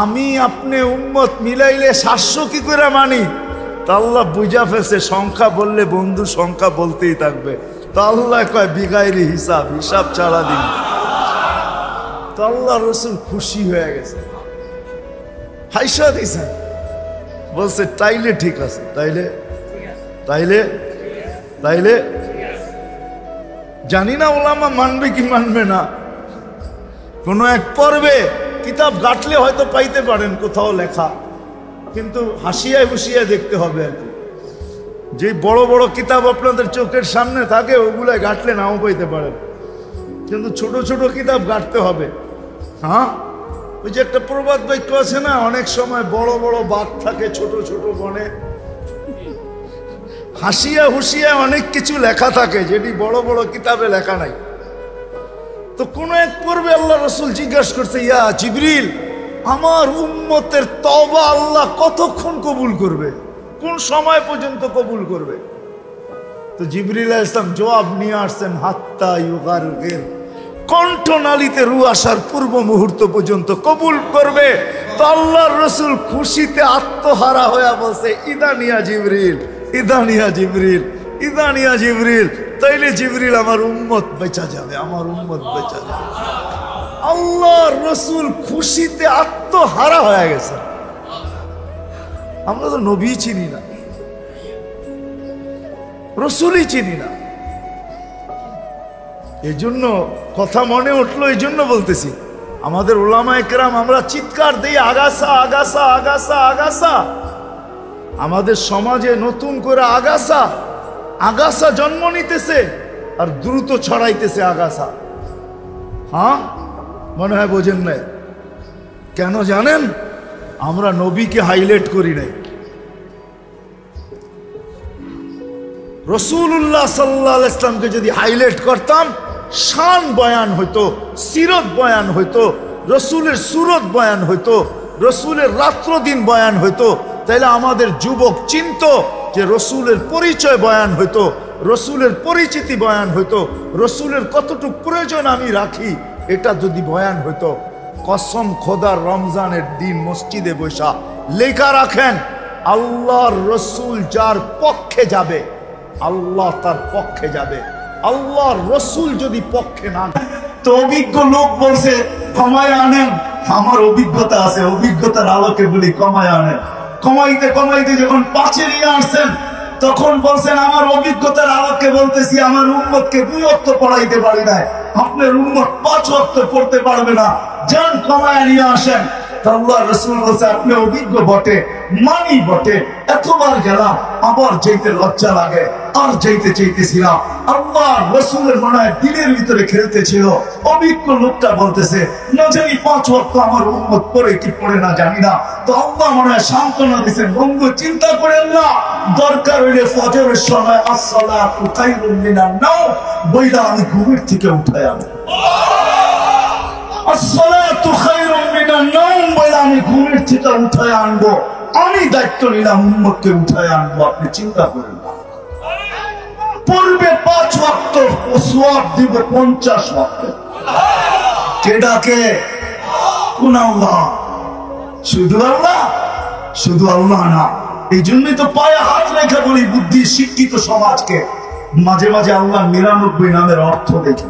আমি আপনি উম্মত মিলাইলে 700 কি করে মানি? তা আল্লাহ বুঝা ফেলছে সংখ্যা বললে বন্ধু সংখ্যা বলতেই থাকবে। তা আল্লাহ কয় বিগাইরি হিসাব, হিসাব ছাড়া দিন। তো আল্লাহ রসুল খুশি হয়ে গেছে, হাইসা দিয়েছেন, বলছে তাইলে ঠিক আছে, তাইলে তাইলে তাইলে জানি না ওলামা মানবে কি মানবে না। কোনো এক পর্বে কিতাব ঘাটলে হয়তো পাইতে পারেন কোথাও লেখা, কিন্তু হাসিয়ায় হুসিয়ায় দেখতে হবে আর কি। যে বড় বড় কিতাব আপনাদের চোখের সামনে থাকে ওগুলায় ঘাটলে নাও পাইতে পারেন, কিন্তু ছোট ছোট কিতাব ঘাটতে হবে। হ্যাঁ, ওই যে একটা প্রবাদ বাক্য আছে না, অনেক সময় বড় বড় বাঘ থাকে ছোট ছোট বনে। হাসিয়া হুসিয়া অনেক কিছু লেখা থাকে যেটি বড় বড় কিতাবে লেখা নাই। তো কোন এক পর্বে আল্লাহ রসুল জিজ্ঞাসা করছে ইয়া জিবরিল, আমার উম্মতের তওবা আল্লাহ কতক্ষণ কবুল করবে, কোন সময় পর্যন্ত কবুল করবে? তো জিবরিল আলাইহিস সালাম জবাব নিয়ে আসছেন হাত্তা ইউগারগির, কণ্ঠনালীতে রু আসার পূর্ব মুহূর্ত পর্যন্ত কবুল করবে। তো আল্লাহর রসুল খুশিতে আত্মহারা হয়ে বলছে ইদানিয়া জিবরিল, ইদানিয়া জিবরিল, ইদানিয়া জিবরিল, তাইলে জিবরিল আমার উম্মত বেঁচা যাবে, আমার উম্মত বেঁচা যাবে। আল্লাহর রসুল খুশিতে আত্মহারা হয়ে গেছে। আমরা তো নবী চিনি না, রসুলই চিনি না। এই জন্য কথা মনে উঠলো, এই জন্য বলতেছি আমাদের উলামায়ে কেরাম আমরা চিৎকার দিই আগাছা আগাছা আগাছা আগাছা। আমাদের সমাজে নতুন করে আগাছা আগাছা জন্ম নিতেছে আর দ্রুত ছড়াইতেছে আগাছা। হ্যাঁ, মনে হয় বোঝেন নাই। কেন জানেন? আমরা নবীকে হাইলাইট করি নাই। রাসূলুল্লাহ সাল্লাল্লাহু আলাইহি ওয়াসাল্লামকে যদি হাইলাইট করতাম, শান বয়ান হইতো, সিরত বয়ান হইতো, রসুলের সুরত বয়ান হইতো, রসুলের রাত্র দিন বয়ান হইতো, তাইলে আমাদের যুবক চিন্ত যে রসুলের পরিচয় বয়ান হইতো, রসুলের পরিচিতি বয়ান হইতো, রসুলের কতটুকু প্রয়োজন আমি রাখি এটা যদি বয়ান হইতো। কসম খোদার, রমজানের দিন মসজিদে বসা লেখা রাখেন, আল্লাহর রসুল যার পক্ষে যাবে আল্লাহ তার পক্ষে যাবে। আল্লাহর রসুল যদি পক্ষে না, তো অভিজ্ঞ লোক বলছে কমায় আনেন। আমার অভিজ্ঞতা আছে, অভিজ্ঞতার আলোকে বলি কমায় আনেন। কমাইতে কমাইতে যখন 5-এ নিয়ে আসছেন তখন বলছেন আমার অভিজ্ঞতার আলোকে বলতেছি আমার উম্মতকে 2 ওয়াক্ত পড়াইতে পারি না, আপনার উম্মত 5 ওয়াক্ত পড়তে পারবে না, যান কমায় নিয়ে আসেন। আল্লাহ রসুল বলছে আপনি অভিজ্ঞ বটে, মানি বটে, এতবার গেলাম আবার যেতে লজ্জা লাগে, আর যেতে চাইতেছিলাম। আল্লাহ রসুলের মনে হয় দিনের ভিতরে খেলতেছিল। অভিজ্ঞ লোকটা বলতেছে না জানি 5 ওয়াক্ত আমার উম্মত পড়ে কি পড়ে না জানি না। তো আল্লাহ মনে হয় সান্ত্বনা দিচ্ছেন, বন্ধু চিন্তা করেন না, দরকার হইলে ফজরের সময় আসসালাতু খায়রুম মিনান নাওম বইলা আমি ঘুমের থেকে উঠায় আনবো। আসসালাতু খায়রুম মিনান নাওম বইলা আমি ঘুমের থেকে উঠায় আনবো। আমি দায়িত্ব নিলাম উম্মতকে উঠায় আনবো, আপনি চিন্তা করেন না। পূর্বে 5 ওয়াক্ত ও সওয়াব দিব 50 ওয়াক্ত। কে ডাকে? কোন আল্লাহ? শুধু আল্লাহ? শুধু আল্লাহ না। এই জন্যই তো পায়ে হাত রেখে বলি বুদ্ধি শিক্ষিত সমাজকে মাঝে মাঝে আল্লাহ 99 নামের অর্থ দেখে।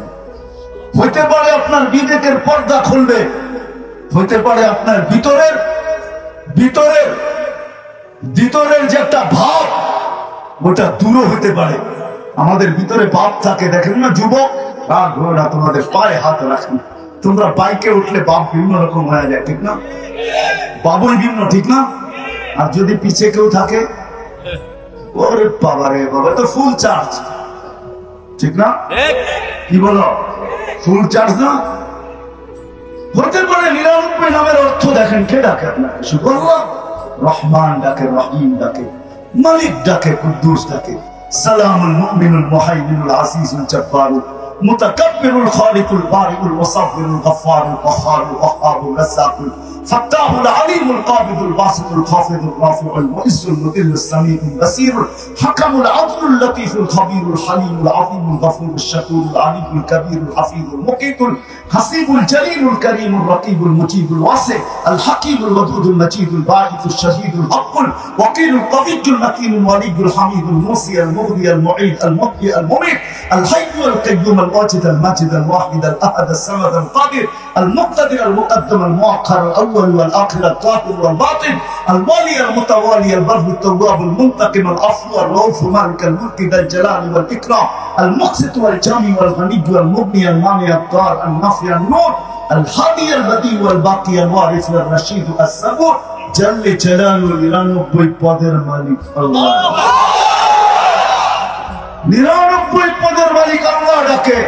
হইতে পারে আপনার বিবেকের পর্দা খুলবে, হইতে পারে আপনার ভিতরের যে একটা ভাব ওটা দূর হতে পারে। আমাদের ভিতরে ভাব থাকে, দেখেন না যুবক, ঘোড়া তোমাদের পায়ে হাত রাখেন। তোমরা বাইকে উঠলে বাপ বিভিন্ন রকম হয়ে যায়, ঠিক না? বাবুই বিভিন্ন, ঠিক না? আর যদি পিছে কেউ থাকে, ওরে বাবা রে বাবা, তো ফুল চার্জ, ঠিক না? কি বলো? ফুল চার্জ না? হতে পারে 99 নামের অর্থ দেখেন। কে ডাকে আপনাকে? শুধু আল্লাহ। রহমান ডাকে, রহিম ডাকে, মালিক ডাকে, কুদ্দুস ডাকে, সালামুল মুমিনুল মুহাইমিনুল আজিজুল জব্বারুল মুতাকাব্বিরুল খালিকুল বারিউল মুসাব্বিরুল গফফারুল কহ্হারুল ওয়াহ্হাবুর রাজ্জাকুল ফাত্তাহুল আলিমুল কাবিদুল বাসিতুল খাফিদুর রাফিউল মুইজ্জুল মুদিল্লুস সামিউল বাসীরুল হাকামুল আদলুল লতীফুল খবীরুল হালিমুল আযীমুল গফুরুশ শাকুরুল আলিমুল কবীরুল হাফিজুল মুকিতুল হাসিবুল জলিলুল করিমুল রকিবুল মুজিবুল ওয়াসি আল হাকিমুল ওয়াদুদুল মজিদুল বাঈসুশ শাহীদুল হকুল ওয়াকিলুল কবিয়্যুল মাতিনুল ওয়ালিয়ুল হামিদুল মুসি আল মুগনি আল মুঈদ আল মুহয়ি আল মুমীত আল হাইয়্যু আল কাইয়্যুম আল ওয়াজিদ আল মাজিদ আল ওয়াহিদ আল আহাদ আল সামাদ আল কাদির আল মুক্তাদির আল মুকদ্দম আল মুআক্খার আল আউয়াল ওয়াল আখির আল যাহির ওয়াল বাতিন আল ওয়ালি আল মুতাওয়ালি আল বার আল তাওয়াব আল মুনতাকিম আল আফু আল রাউফ মালিক আল মুলক আল জালাল ওয়াল ইকরাম আল মুকসিত ওয়াল জামি ওয়াল গনি ওয়াল মুগনি আল মানি আল দার আল নাফি আল নূর الهادي البديع والباقي الوارث والرشيد الصبور جل جلاله 99 পদের মালিক আল্লাহ। 99 পদের মালিক আল্লাহ ডাকে।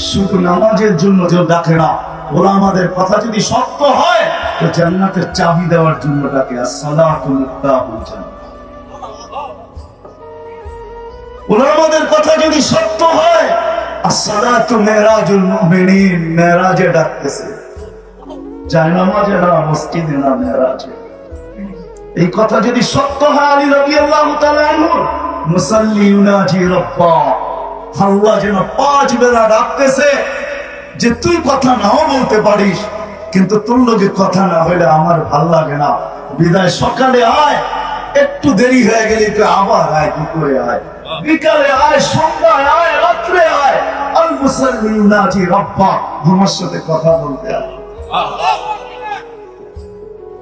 শুধু নামাজের জন্য কেউ ডাকে না। ওরা আমাদের কথা যদি সত্য হয় তো জান্নাতের চাবি দেওয়ার জন্য ডাকে। as-salatu miftaḥul jannah। ওরা আমাদের কথা যদি সত্য হয় as-salatu mi'rajul mu'minin, মেরাজে ডাকতেছে, যায় নামাজে না, মসজিদে না, মেরাজে। এই কথা যদি সত্য হয় আলী রাদিয়াল্লাহু তাআলা আনহু মুসাল্লি ইউনাজি রাব্বা, আল্লাহ যেন 5 বেলা ডাকতেছে যে তুই কথা নাও বলতে পারিস, কিন্তু তোর লগে কথা না হইলে আমার ভাল লাগে না, বিদায় সকালে আয়, একটু দেরি হয়ে গেলে তো আবার আয়, দুপুরে আয়, বিকালে আয়, সন্ধ্যায় আয়, রাত্রে আয়। আল মুসাল্লি ইউনাজি রাব্বা, আমার সাথে কথা বলতে আয়।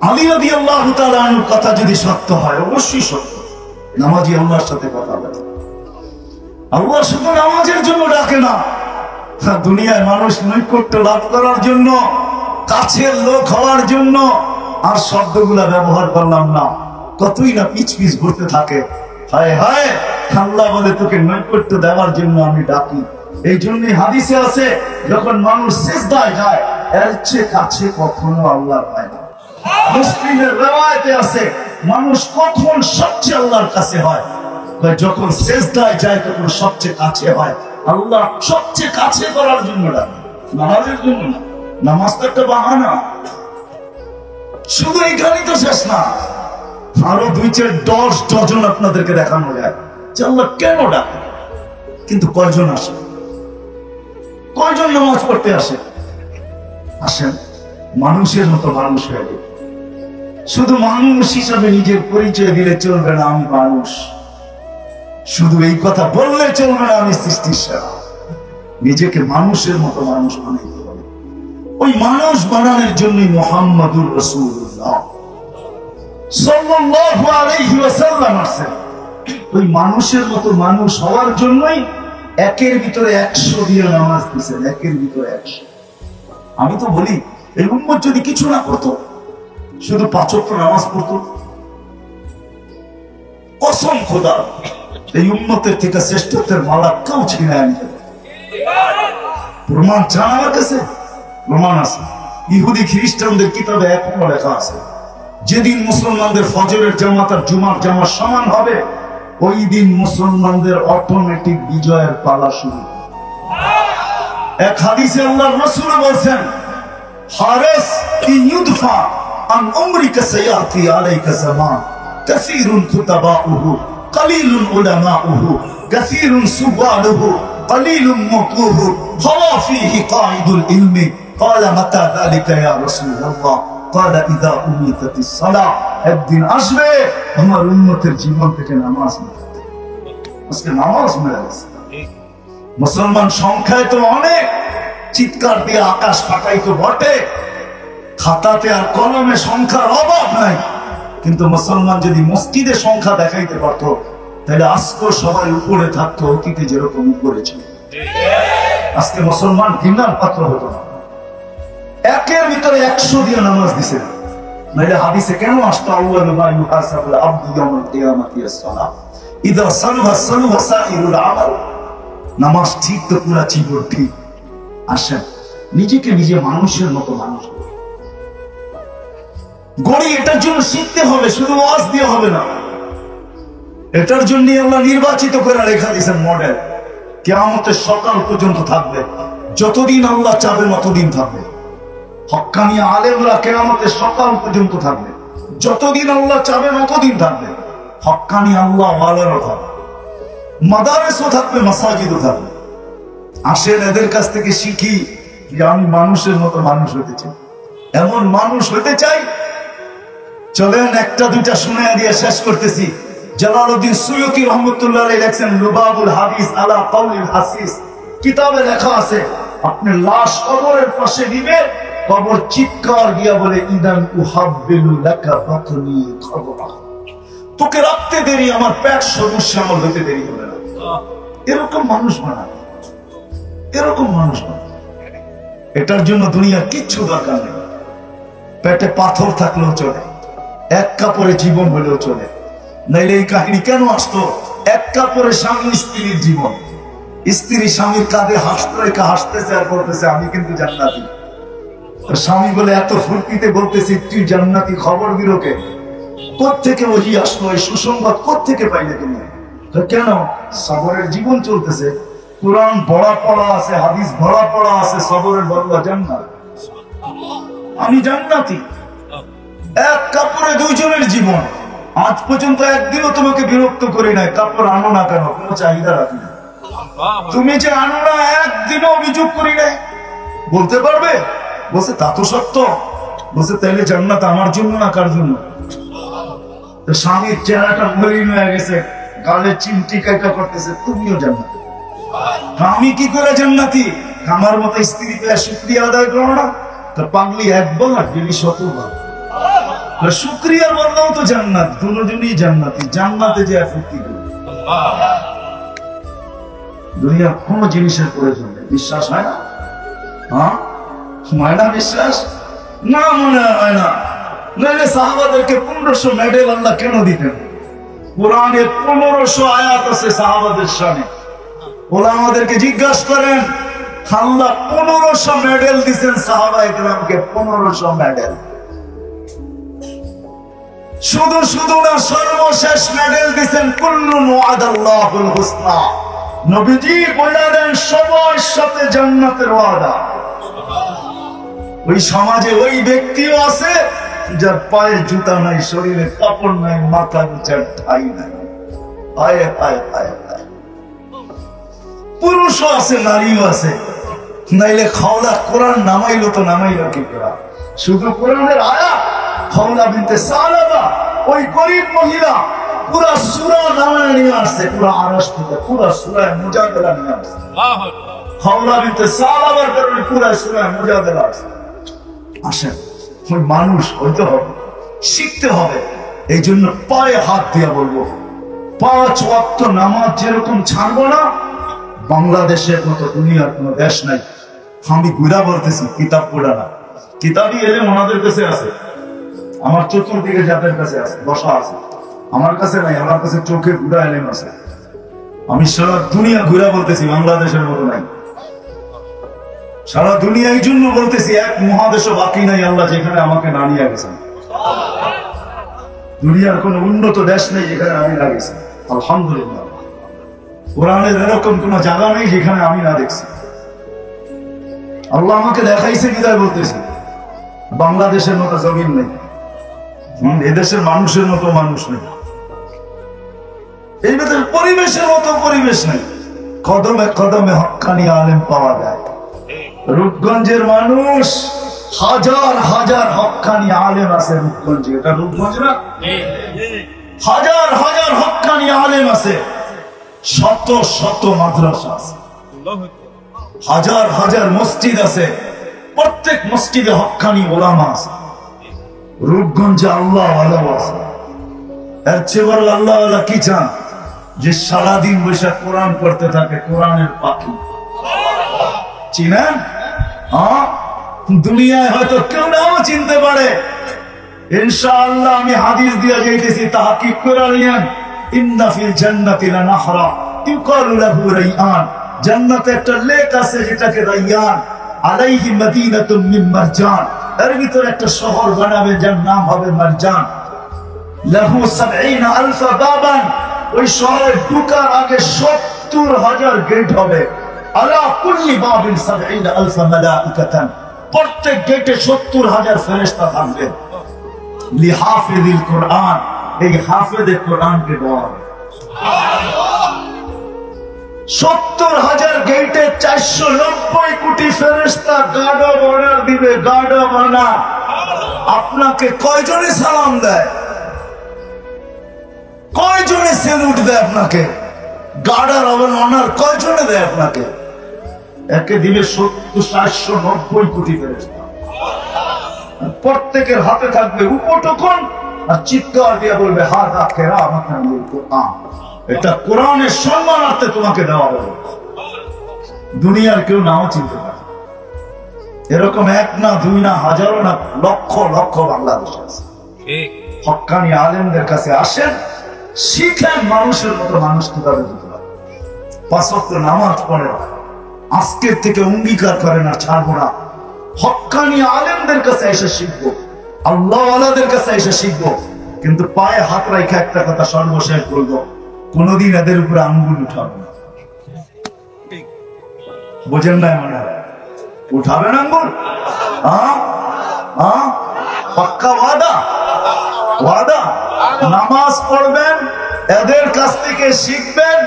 আলী রাদিয়াল্লাহু তাআলা আনহুর কথা যদি সত্য হয়, অবশ্যই সত্য, নামাজি আল্লাহর সাথে কথা বলে। আল্লাহ শুধু নামাজের জন্য ডাকে না, দুনিয়ায় মানুষ নৈকট্য লাভ করার জন্য, কাছের লোক হওয়ার জন্য। আর শব্দগুলা ব্যবহার করলাম না, কতই না পিছ পিছ ঘুরতে থাকে। হায় হায়, আল্লাহ বলে তোকে নৈকট্য দেওয়ার জন্য আমি ডাকি। এই জন্যই হাদিসে আছে, যখন মানুষ সিজদায় যায়, এর চেয়ে কাছে কখনো আল্লাহ পায় না। মুসলিমের রওয়ায়েতে আছে, মানুষ কখন সবচেয়ে আল্লাহর কাছে হয়, যখন সিজদায় যায় তখন সবচেয়ে কাছে হয়। আল্লাহ সবচেয়ে কাছে করার জন্য ডাকে, নামাজের জন্য না। নামাজ তো একটা বাহানা। শুধু এইখানেই তো শেষ না, আরো 2-4 ডজন আপনাদেরকে দেখানো যায় যে আল্লাহ কেন ডাকে। কিন্তু কয়জন আসে, কয়জন নামাজ পড়তে আসে? আসেন মানুষের মতো মানুষ হয়ে যাবে। শুধু মানুষ হিসাবে নিজের পরিচয় দিলে চলবে না, আমি মানুষ। শুধু এই কথা বললে চলবে না, আমি সৃষ্টির সেরা। নিজেকে মানুষের মতো মানুষ বানাইতে হবে। ওই মানুষ বানানোর জন্যই মুহাম্মাদুর রাসূলুল্লাহ সাল্লাল্লাহু আলাইহি ওয়াসাল্লাম আসেন। ওই মানুষের মতো মানুষ হওয়ার জন্যই একের ভিতরে 100 দিয়ে নামাজ দিয়েছেন, একের ভিতরে 100। আমি তো বলি, এই উম্মত যদি কিছু না করতো, শুধু 5 ওয়াক্ত নামাজ পড়তো, কসম খোদা এই উম্মতের থেকে শ্রেষ্ঠত্বের মালা কেউ ছিনে আনতে। প্রমাণ চান আমার কাছে? প্রমাণ আছে। ইহুদি খ্রিস্টানদের কিতাবে এখনো লেখা আছে, যেদিন মুসলমানদের ফজরের জামাত আর জুমার জামাত সমান হবে, ওই দিন মুসলমানদের অটোমেটিক বিজয়ের পালা শুরু। এক হাদিসে আল্লাহর রাসূল বলেন, হারিস ইউদফা আন উমরিকা সায়াতি আলাইকা জামান কাসীরুন খুতাবাউহু কালিলুন উলামাউহু কাসীরুন সুবালুহু কালিলুন মুতুহু ফাওয়া ফীহি কাঈদুল ইলমি ক্বালা মাতা যালিকা ইয়া রাসূলুল্লাহ ক্বালা ইযা উমিতাতিস সালাহ। একদিন আসবে আমার উম্মতের জীবন থেকে নামাজ মিটে যাবে। আজকে নামাজ মিটে গেছে। মুসলমান সংখ্যায় তো অনেক, চিৎকার দিয়ে আকাশ ফাটাই তো বটে, খাতাতে আর কলমে সংখ্যার অভাব নাই। কিন্তু মুসলমান যদি মসজিদে সংখ্যা দেখাইতে পারত, তাহলে আজকে সবাই উপরে থাকতো, অতীতে যেরকম উপরে ছিল। আজকে মুসলমান ঘৃণার পাত্র হতো না। একের ভিতরে 100 দিয়ে নামাজ দিছে, নাইলে হাদিসে কেন আসতো আউয়ালু মা ইউহাসাবুল আবদু ইয়াউমাল কিয়ামাতি আস-সালাহ ইযা সালুহা সালুহা সাইরুল আমাল। নামাজ ঠিক তো পুরা জীবন ঠিক। আসেন নিজেকে নিজে মানুষের মতো মানুষ গড়ি। এটার জন্য শিখতে হবে, শুধু ওয়াজ দিয়ে হবে না। এটার জন্য আল্লাহ নির্বাচিত করে রেখা দিয়েছেন মডেল। কিয়ামতের সকাল পর্যন্ত থাকবে, যতদিন আল্লাহ চাবেন ততদিন থাকবে। হক্কানি আলেমরা কিয়ামতের সকাল পর্যন্ত থাকবে, যতদিন আল্লাহ চাবেন ততদিন থাকবে। হক্কানি আল্লাহ ওয়ালারও থাকবে, মাদারেসও থাকবে, মাসাজিদও থাকবে। আসেন এদের কাছ থেকে শিখি যে আমি মানুষের মতো মানুষ হতে চাই, এমন মানুষ হতে চাই। চলেন একটা দুইটা শুনে দিয়ে শেষ করতেছি। জালালউদ্দিন সুয়ুতী রহমাতুল্লাহ আলাইহি লেখেন লুবাবুল হাদিস আলা কাউলিল হাসিস, কিতাবে লেখা আছে, আপনি লাশ কবরের পাশে দিবে, কবর চিৎকার দিয়া বলে ইদান উহাব্বিলু লাকা বাতনি খবরা, তোকে রাখতে দেরি, আমার পেট সবুজ শ্যামল হতে দেরি হবে না। এরকম মানুষ বানাবে, এরকম মানুষ বানাবে। এটার জন্য দুনিয়ার কিচ্ছু দরকার নেই। পেটে পাথর থাকলেও চলে, এক কাপড়ে জীবন হলেও চলে। নাইলে এই কাহিনী কেন আসতো? এক কাপড়ে স্বামী স্ত্রীর জীবন, স্ত্রী স্বামীর কাঁধে হাসতেছে আর বলতেছে আমি কিন্তু জান্নাতি। স্বামী বলে এত ফুর্তিতে বলতেছি তুই জান্নাতি, খবর দিলকে কোত্থেকে ওহি আসলো, এই সুসংবাদ কোত্থেকে পাইলে তুমি? কেন? সবরের জীবন চলতেছে, কোরআন ভরা পড়া আছে, হাদিস ভরা পড়া আছে, সবরের বদলা জান্নাত। আমি জান্নাতি। এক কাপড়ে দুইজনের জীবন। আজ পর্যন্ত একদিনও তোমাকে বিরক্ত করি নাই, কাপড় আনো না কেন, কোনো চাহিদা রাখি না। তুমি যে আনো না একদিনও অভিযোগ করি নাই। বলতে পারবে? বলছে তা তো সত্য। বলছে তাইলে জান্নাত আমার জন্য না কার জন্য? তো স্বামীর চেহারাটা মলিন হয়ে গেছে, গালে চিমটি কাটা করতেছে, তুমিও জান্নাতি। আমি কি করে জান্নাতি? আমার মতো স্ত্রী পেয়ে শুকরিয়া আদায় করো না? তো পাগলি একবার আর বিবি শতবার শুকরিয়া বললেও তো জান্নাত, দুজনই জান্নাতি। জান্নাতে যে ফুর্তি করে দুনিয়ার কোন জিনিসের প্রয়োজন নেই। বিশ্বাস হয় না? হ্যাঁ, হয় না বিশ্বাস? না, মনে হয় না। নাহলে সাহাবাদেরকে 1500 মেডেল আল্লাহ কেন দিতেন? কোরআনে 1500 আয়াত আছে সাহাবাদের শানে। ওরা আমাদেরকে জিজ্ঞাসা করেন, আল্লাহ 1500 মেডেল দিচ্ছেন সাহাবা ইকরামকে, 1500 মেডেল। শুধু শুধু না, সর্বশেষ মেডেল দিচ্ছেন কুল্লুন ওয়াদাল্লাহুল হুসনা। নবীজি বলে দেন সবার সাথে জান্নাতের ওয়াদা। ওই সমাজে ওই ব্যক্তিও আছে যার পায়ে জুতা নাই, শরীরে কাপড় নাই, মাথা নিচে ঠাই নাই। আয় আয় আয় আয়। পুরুষও আছে, নারীও আছে। নাইলে খাওলা কোরআন নামাইলো তো নামাইলো কি করা? শুধু কোরআনের আয়াত। খাওলা বিনতে সালাবা, ওই গরিব মহিলা পুরা সূরা নামায় নিয়ে আসছে, পুরা আরশ থেকে পুরা সূরা মুজাদালা নিয়ে আসছে। খাওলা বিনতে সালাবার কারণে পুরা সূরা মুজাদালা আসছে। আসেন, ওই মানুষ হইতে হবে, শিখতে হবে। এই জন্য পায়ে হাত দিয়া বলবো, 5 ওয়াক্ত নামাজ যেরকম ছাড়বো না, বাংলাদেশের মতো দুনিয়ার কোন দেশ নাই। আমি ঘুরা বলতেছি, কিতাব পড়া না। কিতাবই এলে ওনাদের কাছে আছে, আমার চতুর্দিকে যাদের কাছে আছে, বসা আছে। আমার কাছে নাই, আমার কাছে চোখে ঘুরা এলেম আছে। আমি সারা দুনিয়া ঘুরা বলতেছি, বাংলাদেশের মতো নাই। সারা দুনিয়া এই জন্য বলতেছি, এক মহাদেশও বাকি নাই আল্লাহ যেখানে আমাকে না নিয়ে গেছেন। দুনিয়ার কোন উন্নত দেশ নেই যেখানে আমি না গেছি, আলহামদুলিল্লাহ। কোরআনের এরকম কোন জায়গা নেই যেখানে আমি না দেখছি। আল্লাহ আমাকে দেখাইছে বিদায় বলতেছি, বাংলাদেশের মতো জমিন নেই, এদেশের মানুষের মতো মানুষ নেই, এই পরিবেশের মতো পরিবেশ নেই। কদমে কদমে হক্কানি আলেম পাওয়া যায়। রূপগঞ্জের মানুষ, হাজার হাজার হক্কানি আলেম আছে রূপগঞ্জে। এটা রূপগঞ্জ না? হাজার হাজার হক্কানি আলেম আছে, শত শত মাদ্রাসা আছে, হাজার হাজার মসজিদ আছে, প্রত্যেক মসজিদে হক্কানি ওলামা আছে। রূপগঞ্জে আল্লাহ আল্লাহ আছে। এর চেয়ে বড় আল্লাহ আল্লাহ কি চান? যে সারাদিন বসে কোরআন পড়তে থাকে, কোরআনের পাখি। চিনেন? দুনিয়ায় হয়তো কেউ নাও চিনতে পারে। ইনশাআল্লাহ আমি হাদিস দিয়ে যাইতেছি, তাহকিক করে নিয়েন। ইন্না ফিল জান্নাতি লানাহরা ইউকালু লাহু রাইয়ান। জান্নাতে একটা লেক আছে যেটাকে রাইয়ান, আলাইহি মাদিনাতুম মিন মারজান। এর ভিতরে একটা শহর বানাবে যার নাম হবে মারজান। লাহু ৭০,০০০ বাবান। ওই শহরে ঢোকার আগে ৭০,০০০ গেট হবে। আলা কুল্লি বাবিন ৭০,০০০ মালাইকাতান। প্রত্যেক গেটে ৭০,০০০ ফেরেশতা থাকবে। লিহাফিজিল কোরআন, এই হাফেজে কোরআনকে দেওয়া হবে। ৭০,০০০ গেটে ৪৯০ কোটি ফেরেশতা গার্ড অফ অনার দিবে। Guard of honour. আপনাকে কয়জনে সালাম দেয়? কয়জনে সেলুট দেয় আপনাকে? গার্ড অফ অনার কয়জনে দেয় আপনাকে? একে দিবে ৭০,৪৯০ কোটি ফেরেশতা। প্রত্যেকের হাতে থাকবে উপটকন, আর চিৎকার দিয়ে বলবে হাযা কিরামাতুন লিল কুরআন। এটা কোরআনের সম্মানার্থে তোমাকে দেওয়া হবে। দুনিয়ার কেউ নাও চিনতে পারে। এরকম এক না, দুই না, হাজারো না, লক্ষ লক্ষ বাংলাদেশে আছে। হক্কানি আলেমদের কাছে আসেন, শিখেন মানুষের মতো মানুষ কিভাবে দিতে পারে। ৫ ওয়াক্ত নামাজ পড়ে, আজকের থেকে অঙ্গীকার করেন আর ছাড়বো না। হক্কানি আলেমদের কাছে এসে শিখবো, আল্লাহওয়ালাদের কাছে এসে শিখবো। কিন্তু পায়ে হাত রাখা একটা কথা সর্বশেষ বলবো, কোনদিন এদের উপরে আঙ্গুল উঠাবো না। বোঝেন না? মনে হয় উঠাবেন আঙ্গুল? পাক্কা ওয়াদা? ওয়াদা? নামাজ পড়বেন, এদের কাছ থেকে শিখবেন,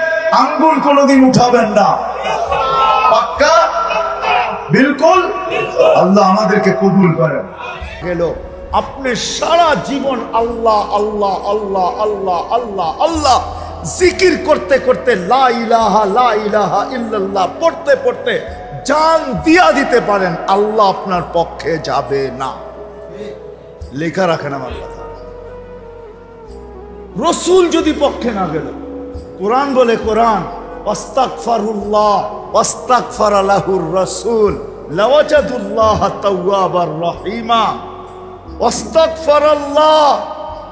আঙ্গুল কোনদিন উঠাবেন না। পাক্কা? বিলকুল। আল্লাহ আমাদেরকে কবুল করেন। গেল আপনি সারা জীবন আল্লাহ আল্লাহ আল্লাহ আল্লাহ আল্লাহ আল্লাহ জিকির করতে করতে লা ইলাহা ইল্লাল্লাহ পড়তে পড়তে জান দিয়া দিতে পারেন, আল্লাহ আপনার পক্ষে যাবে না। লেখা রাখেন আমার কথা। রসুল যদি পক্ষে না গেল, কোরআন বলে, কোরআন ওয়াস্তাগফিরুল্লাহ ওয়াস্তাগফারা লাহুর রাসূল লাওয়াজাদুল্লাহ তাওয়াবার রহিমা। ওয়াস্তাগফিরুল্লাহ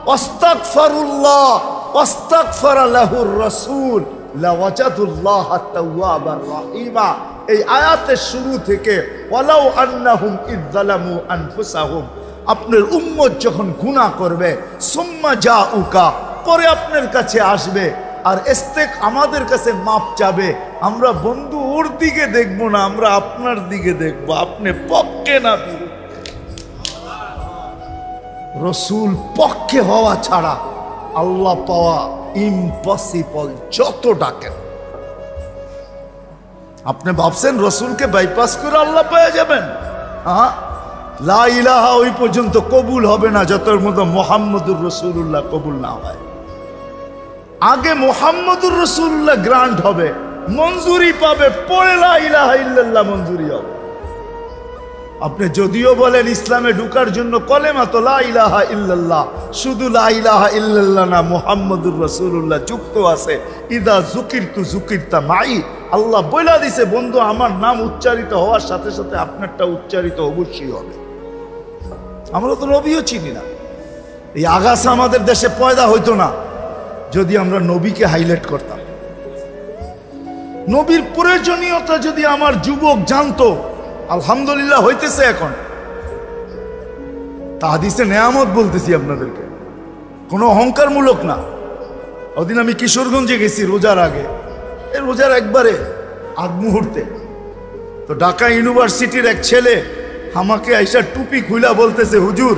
ওয়াস্তাগফিরুল্লাহ ওয়াস্তাগফারা লাহুর রাসূল লাওয়াজাদুল্লাহ তাওয়াবার রহিমা। এই আয়াতের শুরু থেকে ওয়ালাউ আন্নাহুম ইযযালামু আনফুসাহুম, আপনার উম্মত যখন গুনাহ করবে, সুম্মা জাউকা, পরে আপনার কাছে আসবে আর ইস্তেক আমাদের কাছে মাপ চাবে, আমরা বন্ধু ওর দিকে দেখব না, আমরা আপনার দিকে দেখব, আপনি পক্ষে না বিরুদ্ধে। রসুল পক্ষে হওয়া ছাড়া আল্লাহ পাওয়া ইম্পসিবল, যত ডাকেন। আপনি ভাবছেন রসুলকে বাইপাস করে আল্লাহ পেয়ে যাবেন? হ্যাঁ, লা ইলাহা ওই পর্যন্ত কবুল হবে না যতর মধ্যে মুহাম্মদুর রাসূলুল্লাহ কবুল না হয়। আগে মুহাম্মদুর রাসূলুল্লাহ গ্রান্ট হবে, মঞ্জুরি পাবে, পরে লা ইলাহা ইল্লাল্লাহ মঞ্জুরি হবে। আপনি যদিও বলেন ইসলামে ঢুকার জন্য কলেমা তো লা ইলাহা ইল্লাল্লাহ, শুধু লা ইলাহা ইল্লাল্লাহ না, মুহাম্মদুর রাসূলুল্লাহ যুক্ত আছে। ইদা যুকিরতু যুকিরতা মাই, আল্লাহ বইলা দিছে, বন্ধু আমার নাম উচ্চারিত হওয়ার সাথে সাথে আপনারটা উচ্চারিত অবশ্যই হবে। আমরা তো নবীও চিনি না। এই আগাছা আমাদের দেশে পয়দা হইতো না যদি আমরা নবীকে হাইলাইট করতাম। নবীর প্রয়োজনীয়তা যদি আমার যুবক জানতো, আলহামদুলিল্লাহ হইতেছে এখন। তা হাদিসে নেয়ামত বলতেছি আপনাদেরকে, কোনো অহংকারমূলক না। ওদিন আমি কিশোরগঞ্জে গেছি রোজার আগে, এই রোজার একবারে আগ মুহূর্তে, তো ঢাকা ইউনিভার্সিটির এক ছেলে আমাকে আইসা টুপি খুইলা বলতেছে, হুজুর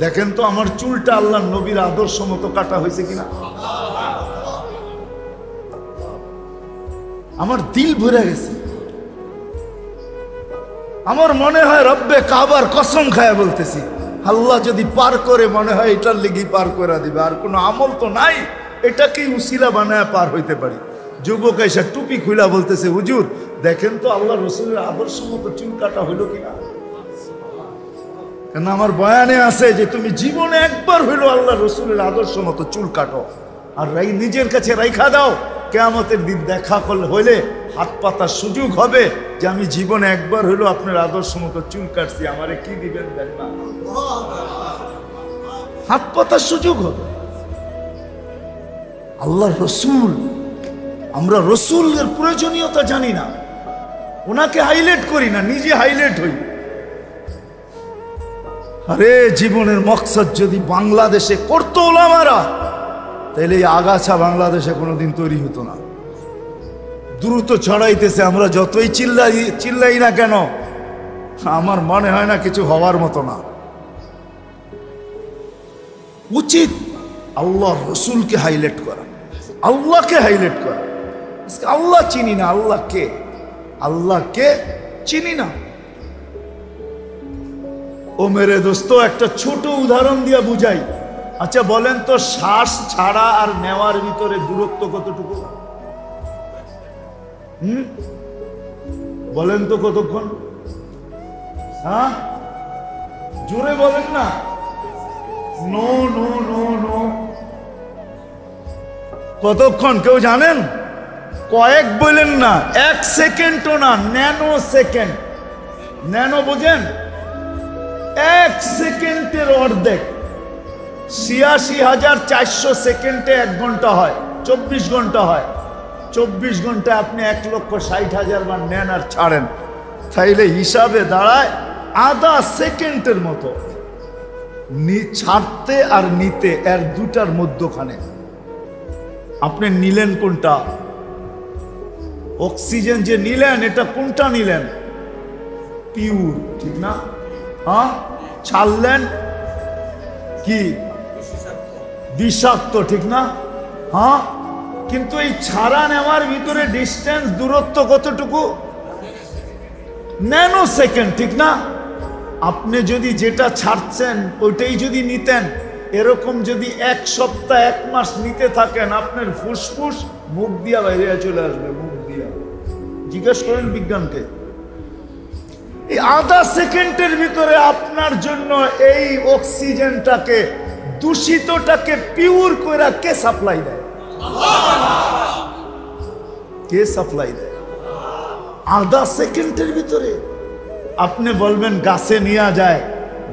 দেখেন তো আমার চুলটা আল্লাহর নবীর আদর্শ মতো কাটা হয়েছে কিনা। আমার দিল ভরে গেছে। আমার মনে হয় রব্বে কাবার কসম খায়া বলতেছি, আল্লাহ যদি পার করে, মনে হয় এটার লেগেই পার করে দিবে, আর কোনো আমল তো নাই, এটাকেই উসিলা বানায় পার হইতে পারি। যুবক এসে টুপি খুইলা বলতেছে, হুজুর দেখেন তো আল্লাহ রসুলের আদর্শ মতো চুল কাটা হইল কিনা। কেন আমার বয়ানে আছে যে তুমি জীবনে একবার হইলো আল্লাহ রসুলের আদর্শ মতো চুল কাটো, আর নিজের কাছে রাইখা দাও, কিয়ামতের দিন দেখা হইলে হাত পাতার সুযোগ হবে যে আমি জীবনে একবার হইলো আপনার আদর্শ মতো চুল কাটছি, আমারে কি দিবেন দেন না, হাত পাতার সুযোগ হবে। আল্লাহ রসুল, আমরা রসুলের প্রয়োজনীয়তা জানি না, ওনাকে হাইলাইট করি না, নিজে হাইলাইট হই। আরে জীবনের মকসদ যদি বাংলাদেশে করতো ওলামারা, তাহলে এই আগাছা বাংলাদেশে কোনোদিন তৈরি হতো না। দ্রুত ছড়াইতেছে, আমরা যতই চিল্লাই না কেন, আমার মনে হয় না কিছু হওয়ার মতো না। উচিত আল্লাহ রসুলকে হাইলাইট করা, আল্লাহকে হাইলাইট করা। আল্লাহ চিনি না, আল্লাহকে, আল্লাহকে চিনি না। ও মেরে দোস্ত, একটা ছোট উদাহরণ দিয়ে বুঝাই। আচ্ছা বলেন তো, শ্বাস ছাড়া আর নেওয়ার ভিতরে দূরত্ব কতটুকু? বলেন তো কতক্ষণ? হ্যাঁ জোরে বলেন না। নো নো নো নো, কতক্ষণ কেউ জানেন? কয়েক বলেন না, 1 সেকেন্ডও না, ন্যানো সেকেন্ড। ন্যানো বোঝেন? 1 সেকেন্ডের অর্ধেক। ৮৬,৪০০ সেকেন্ডে 1 ঘন্টা হয়, 24 ঘন্টা হয়। 24 ঘন্টায় আপনি ১,৬০,০০০ বার নেন আর ছাড়েন, তাইলে হিসাবে দাঁড়ায় আধা সেকেন্ডের মতো। ছাড়তে আর নিতে এর দুটার মধ্যখানে আপনি নিলেন কোনটা? অক্সিজেন যে নিলেন, এটা কোনটা নিলেন? পিওর, ঠিক না? হ্যাঁ, ছাড়লেন কি বিষাক্ত, ঠিক না? হ্যাঁ, কিন্তু এই ছাড়া নেওয়ার ভিতরে ডিস্টেন্স, দূরত্ব কতটুকু? ন্যানো সেকেন্ড, ঠিক না? আপনি যদি যেটা ছাড়ছেন ওইটাই যদি নিতেন, এরকম যদি 1 সপ্তাহ 1 মাস নিতে থাকেন, আপনার ফুসফুস মুখ দিয়া বাইরে চলে আসবে, মুখ দিয়া। জিজ্ঞেস করেন বিজ্ঞানকে। এই আধা সেকেন্ডের ভিতরে আপনার জন্য এই অক্সিজেনটাকে, দূষিতটাকে পিওর করে কে সাপ্লাই দেয়? কে সাপ্লাই দেয়? আধা সেকেন্ডের ভিতরে। আপনি বলবেন গাছে নিয়ে যায়,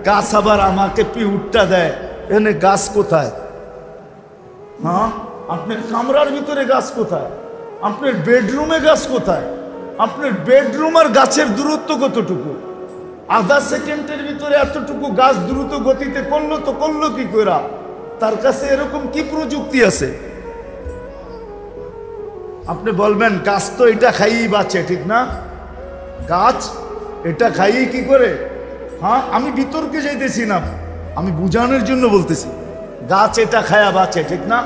গাছ আবার আমাকে পিউরটা দেয়। এনে গাছ কোথায়? হ্যাঁ, আপনার কামরার ভিতরে গাছ কোথায়? আপনার বেডরুমে গাছ কোথায়? আপনার বেডরুম আর গাছের দূরত্ব কতটুকু? আধা সেকেন্ডের ভিতরে এতটুকু গাছ দ্রুত গতিতে করলো তো করলো কি করে? তার কাছে এরকম কি প্রযুক্তি আছে? আপনি বলবেন গাছ তো এটা খাইয়েই বাঁচে, ঠিক না? গাছ এটা খাইয়েই কি করে? হ্যাঁ, আমি বিতর্কে যাইতেছি না, আমি বুঝানোর জন্য বলতেছি। গাছ এটা খায়া বাঁচে, ঠিক না?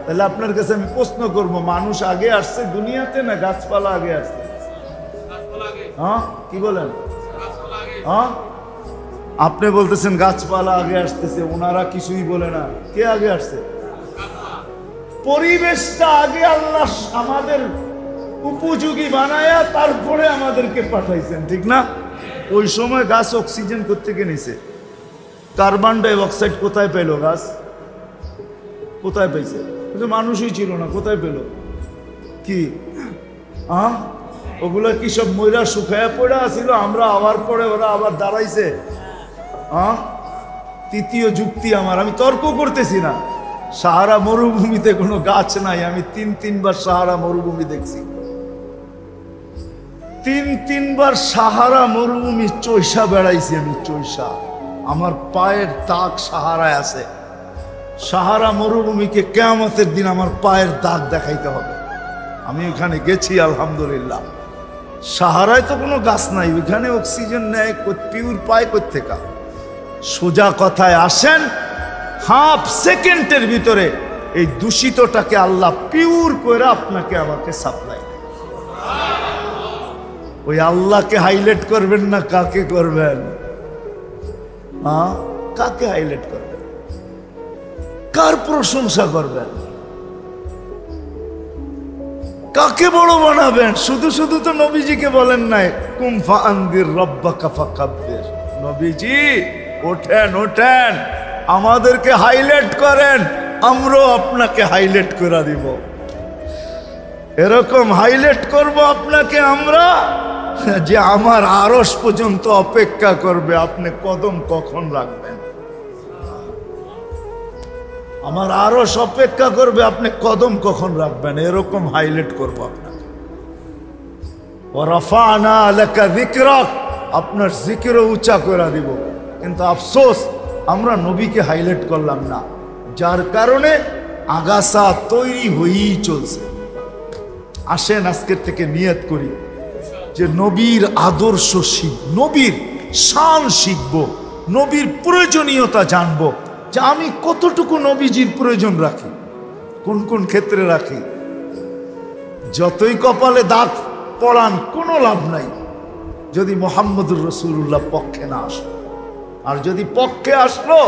তাহলে আপনার কাছে আমি প্রশ্ন করবো, মানুষ আগে আসছে দুনিয়াতে না গাছপালা আগে আসছে? হ্যাঁ, কি বলেন? হ্যাঁ, আপনি বলতেছেন গাছপালা আগে আসতেছে, ওনারা কিছুই বলে না। কে আগে আসছে? পরিবেশটা আগে আল্লাহ আমাদের উপযোগী বানায়া তারপরে আমাদেরকে পাঠাইছেন, ঠিক না? ওই সময় গাছ অক্সিজেন কোত্থেকে নিছে? কার্বন ডাই অক্সাইড কোথায় পেল গাছ? কোথায় পেয়েছে? মানুষই ছিল না, কোথায় পেল? কি ওগুলো কি সব ময়রা শুকায়া পড়া ছিল? আমরা আবার পরে ওরা আবার দাঁড়াইছে। তৃতীয় যুক্তি আমার, আমি তর্ক করতেছি না। সাহারা মরুভূমিতে কোনো গাছ নাই। আমি 3-3বার সাহারা মরুভূমি দেখছি। 3-3বার সাহারা মরুভূমি চৈষা বেড়াইছি আমি, চৈষা। আমার পায়ের দাগ সাহারায় আছে। সাহারা মরুভূমিকে কিয়ামতের দিন আমার পায়ের দাগ দেখাইতে হবে। আমি ওখানে গেছি আলহামদুলিল্লাহ। সাহারায় তো কোনো গাছ নাই, ওইখানে অক্সিজেন নেয় পিওর পায় কোত্থেকা? সোজা কথায় আসেন, হাফ সেকেন্ডের ভিতরে এই দূষিতটাকে আল্লাহ পিওর করে আপনাকে আমাকে সাপ্লাই। ওই আল্লাহকে হাইলাইট করবেন না কাকে করবেন? কাকে হাইলাইট করবেন? কার প্রশংসা করবেন? কাকে বড় বানাবেন? শুধু শুধু তো নবীজিকে বলেন নাই কুম ফাআনদির রাব্বাকা ফাকাব্বির। নবীজি ওঠেন, ওঠেন, আমাদেরকে হাইলাইট করেন, আমরাও আপনাকে হাইলাইট করে দিব। এরকম হাইলাইট করব আপনাকে আমরা যে আমার আরশ পর্যন্ত অপেক্ষা করবে আপনি কদম কখন রাখবেন। আমার আরশ অপেক্ষা করবে আপনি কদম কখন রাখবেন, এরকম হাইলাইট করব আপনাকে। ওয়া রাফা'না লাকা যিকরাক, আপনার জিকিরও উঁচা করে দিব। কিন্তু আফসোস আমরা নবীকে হাইলাইট করলাম না, যার কারণে আগাছা তৈরি হয়েই চলছে। আসেন আজকের থেকে নিয়ত করি যে নবীর আদর্শ শিখ, নবীর শান শিখব, নবীর প্রয়োজনীয়তা জানব, যে আমি কতটুকু নবীজির প্রয়োজন রাখি, কোন কোন ক্ষেত্রে রাখি। যতই কপালে দাগ পড়ান কোনো লাভ নাই যদি মুহাম্মদুর রাসূলুল্লাহ পক্ষে না আসে। আর যদি পক্ষে আসলো,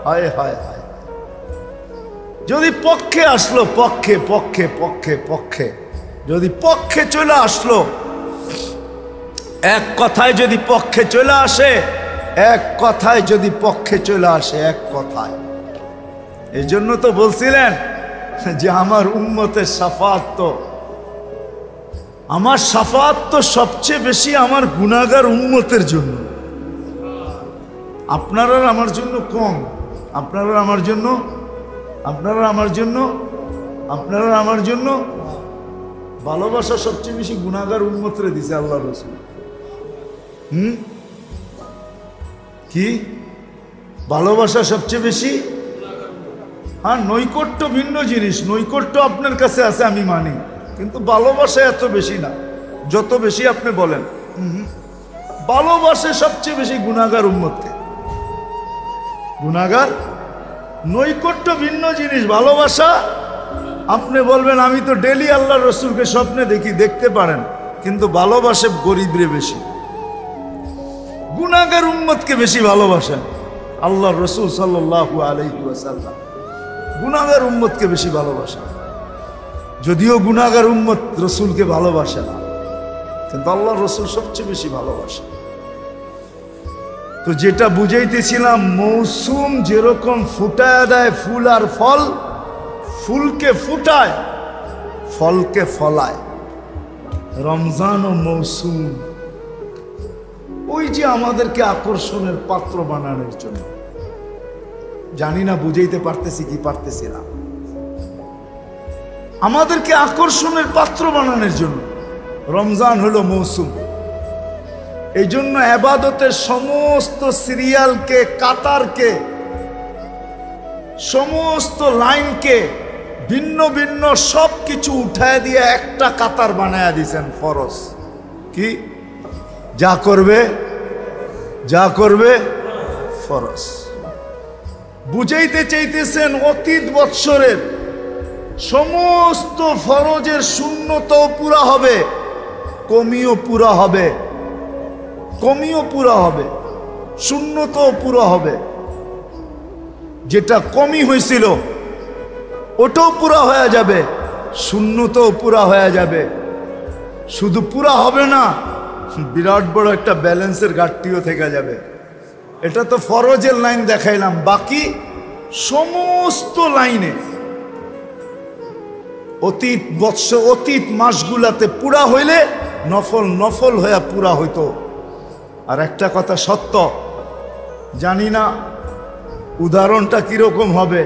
হায় হায় হায়, যদি পক্ষে আসলো, পক্ষে পক্ষে পক্ষে পক্ষে যদি পক্ষে চলে আসলো, এক কথায় যদি পক্ষে চলে আসে, এক কথায় যদি পক্ষে চলে আসে, এক কথায়। এই জন্য তো বলছিলেন যে আমার উম্মতের শাফাত তো, আমার শাফাত তো সবচেয়ে বেশি আমার গুনাহগার উম্মতের জন্য। আপনারা আমার জন্য কম, আপনারা আমার জন্য, আপনারা আমার জন্য, আপনারা আমার জন্য। ভালোবাসা সবচেয়ে বেশি গুনাহগার উম্মতরে দিছে আল্লাহ রাসূল। কি ভালোবাসা সবচেয়ে বেশি? হ্যাঁ, নৈকট্য ভিন্ন জিনিস। নৈকট্য আপনার কাছে আছে আমি মানি, কিন্তু ভালোবাসা এত বেশি না যত বেশি আপনি বলেন। ভালোবাসে সবচেয়ে বেশি গুনাহগার উম্মতকে। গুনাহগার, নৈকট্য ভিন্ন জিনিস। ভালোবাসা আপনি বলবেন আমি তো ডেলি আল্লাহ রসুলকে স্বপ্নে দেখি, দেখতে পারেন, কিন্তু ভালোবাসে গরিবরে বেশি। গুনাহগার উম্মতকে বেশি ভালোবাসেন আল্লাহর রাসূল সাল্লাল্লাহু আলাইহি ওয়াসাল্লাম। গুনাহগার উম্মতকে বেশি ভালোবাসেন, যদিও গুনাহগার উম্মত রাসূলকে ভালোবাসে না, কিন্তু আল্লাহর রাসূল সবচেয়ে বেশি ভালোবাসে। তো যেটা বুঝাইতেছিলাম, মৌসুম যেরকম ফুটায় দেয় ফুল আর ফল, ফুলকে ফুটায় ফলকে ফলায়, রমজান ও মৌসুম ওই যে আমাদেরকে আকর্ষণের পাত্র বানানোর জন্য। জানি না বুঝাইতে পারতেছি কি পারতেছি না। আমাদেরকে আকর্ষণের পাত্র বানানোর জন্য রমজান হলো মৌসুম। এই জন্য ইবাদতের সমস্ত সিরিয়ালকে, কাতারকে, সমস্ত লাইনকে, ভিন্ন ভিন্ন সব কিছু উঠায় দিয়ে একটা কাতার বানায়া দিয়েছেন ফরজ। কি? যা করবে ফরজ। বুঝাইতে চাইতেছেন অতীত বৎসরের সমস্ত ফরজের শূন্যতাও পুরা হবে, কমিও পুরা হবে, কমিও পুরা হবে, শূন্যতাও পুরা হবে। যেটা কমি হয়েছিল ওটাও পুরা হয়ে যাবে, শূন্যতাও পুরা হয়ে যাবে। শুধু পুরা হবে না, বিরাট বড় একটা ব্যালেন্সের ঘাটতিও থেকে যাবে। এটা তো ফরজের লাইন দেখাইলাম, বাকি সমস্ত লাইনে অতীত মাসগুলাতে পুরা হইলে নফল নফল হয়ে পুরা হইতো। আর একটা কথা সত্য, জানি না উদাহরণটা কিরকম হবে।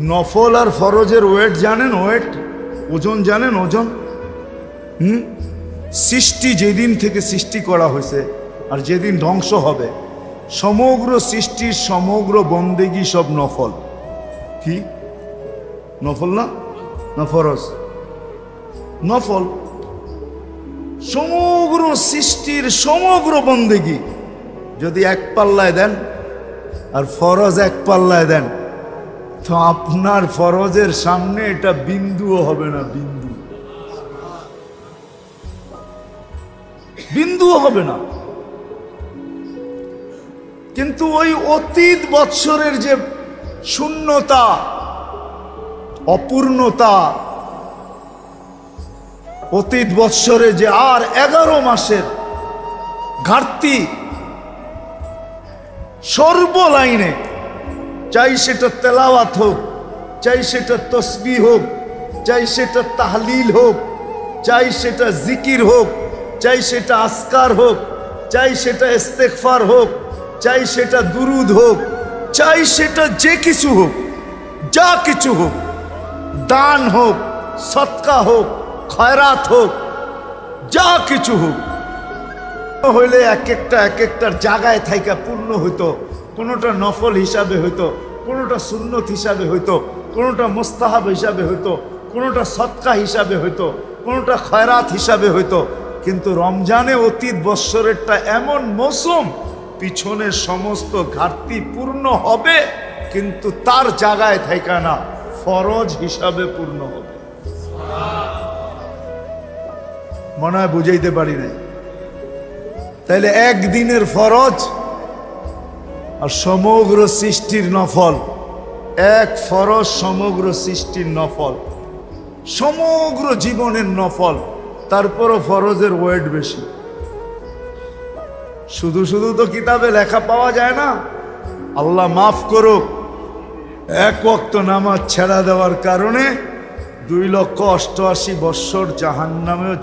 নফল আর ফরজের ওয়েট জানেন? ওয়েট, ওজন জানেন? ওজন সৃষ্টি যেদিন থেকে সৃষ্টি করা হয়েছে আর যেদিন ধ্বংস হবে, সমগ্র সৃষ্টির সমগ্র বন্দেগী সব নফল। কি নফল না? না ফরজ? নফল। সমগ্র সৃষ্টির সমগ্র বন্দেগী যদি এক পাল্লায় দেন আর ফরজ এক পাল্লায় দেন, তো আপনার ফরজের সামনে এটা বিন্দুও হবে না, বিন্দুও হবে না। কিন্তু ওই অতীত বৎসরের যে শূন্যতা, অপূর্ণতা, অতীত বৎসরে যে আর 11 মাসের ঘাটতি, সর্বলাইনে, চাই সেটা তেলাওয়াত হোক, চাই সেটা তসবিহ হোক, চাই সেটা তাহলিল হোক, চাই সেটা জিকির হোক, চাই সেটা আসকার হোক, চাই সেটা ইস্তেগফার হোক, চাই সেটা দুরুদ হোক, চাই সেটা যে কিছু হোক, যা কিছু হোক, দান হোক, সদকা হোক, খয়রাত হোক, যা কিছু হোক, হইলে এক একটার জায়গায় থাইকা পূর্ণ হইতো। কোনোটা নফল হিসাবে হইতো, কোনোটা সুন্নত হিসাবে হইতো, কোনোটা মুস্তাহাব হিসাবে হইতো, কোনোটা সদকা হিসাবে হইতো, কোনোটা খয়রাত হিসাবে হইতো। কিন্তু রমজানে অতীত বৎসরেরটা এমন মৌসুম, পিছনের সমস্ত ঘাটতি পূর্ণ হবে, কিন্তু তার জায়গায় থাইকা না, ফরজ হিসাবে পূর্ণ হবে। মনে হয় বুঝাইতে পারি নাই। তাইলে একদিনের ফরজ আর সমগ্র সৃষ্টির নফল, এক ফরজ সমগ্র সৃষ্টির নফল, সমগ্র জীবনের নফল, তারপরও ফরজের ওয়েট বেশি। শুধু শুধু তো কিতাবে লেখা পাওয়া যায় না। আল্লাহ মাফ করুক, এক ওয়াক্ত নামাজ ছেড়া দেওয়ার কারণে 2,88,000 বৎসর জাহান্নামেও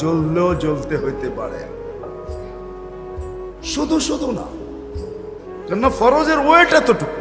জ্বলতে হইতে পারে। শুধু শুধু না, কেননা ফরজের ওয়েট এতটুকু।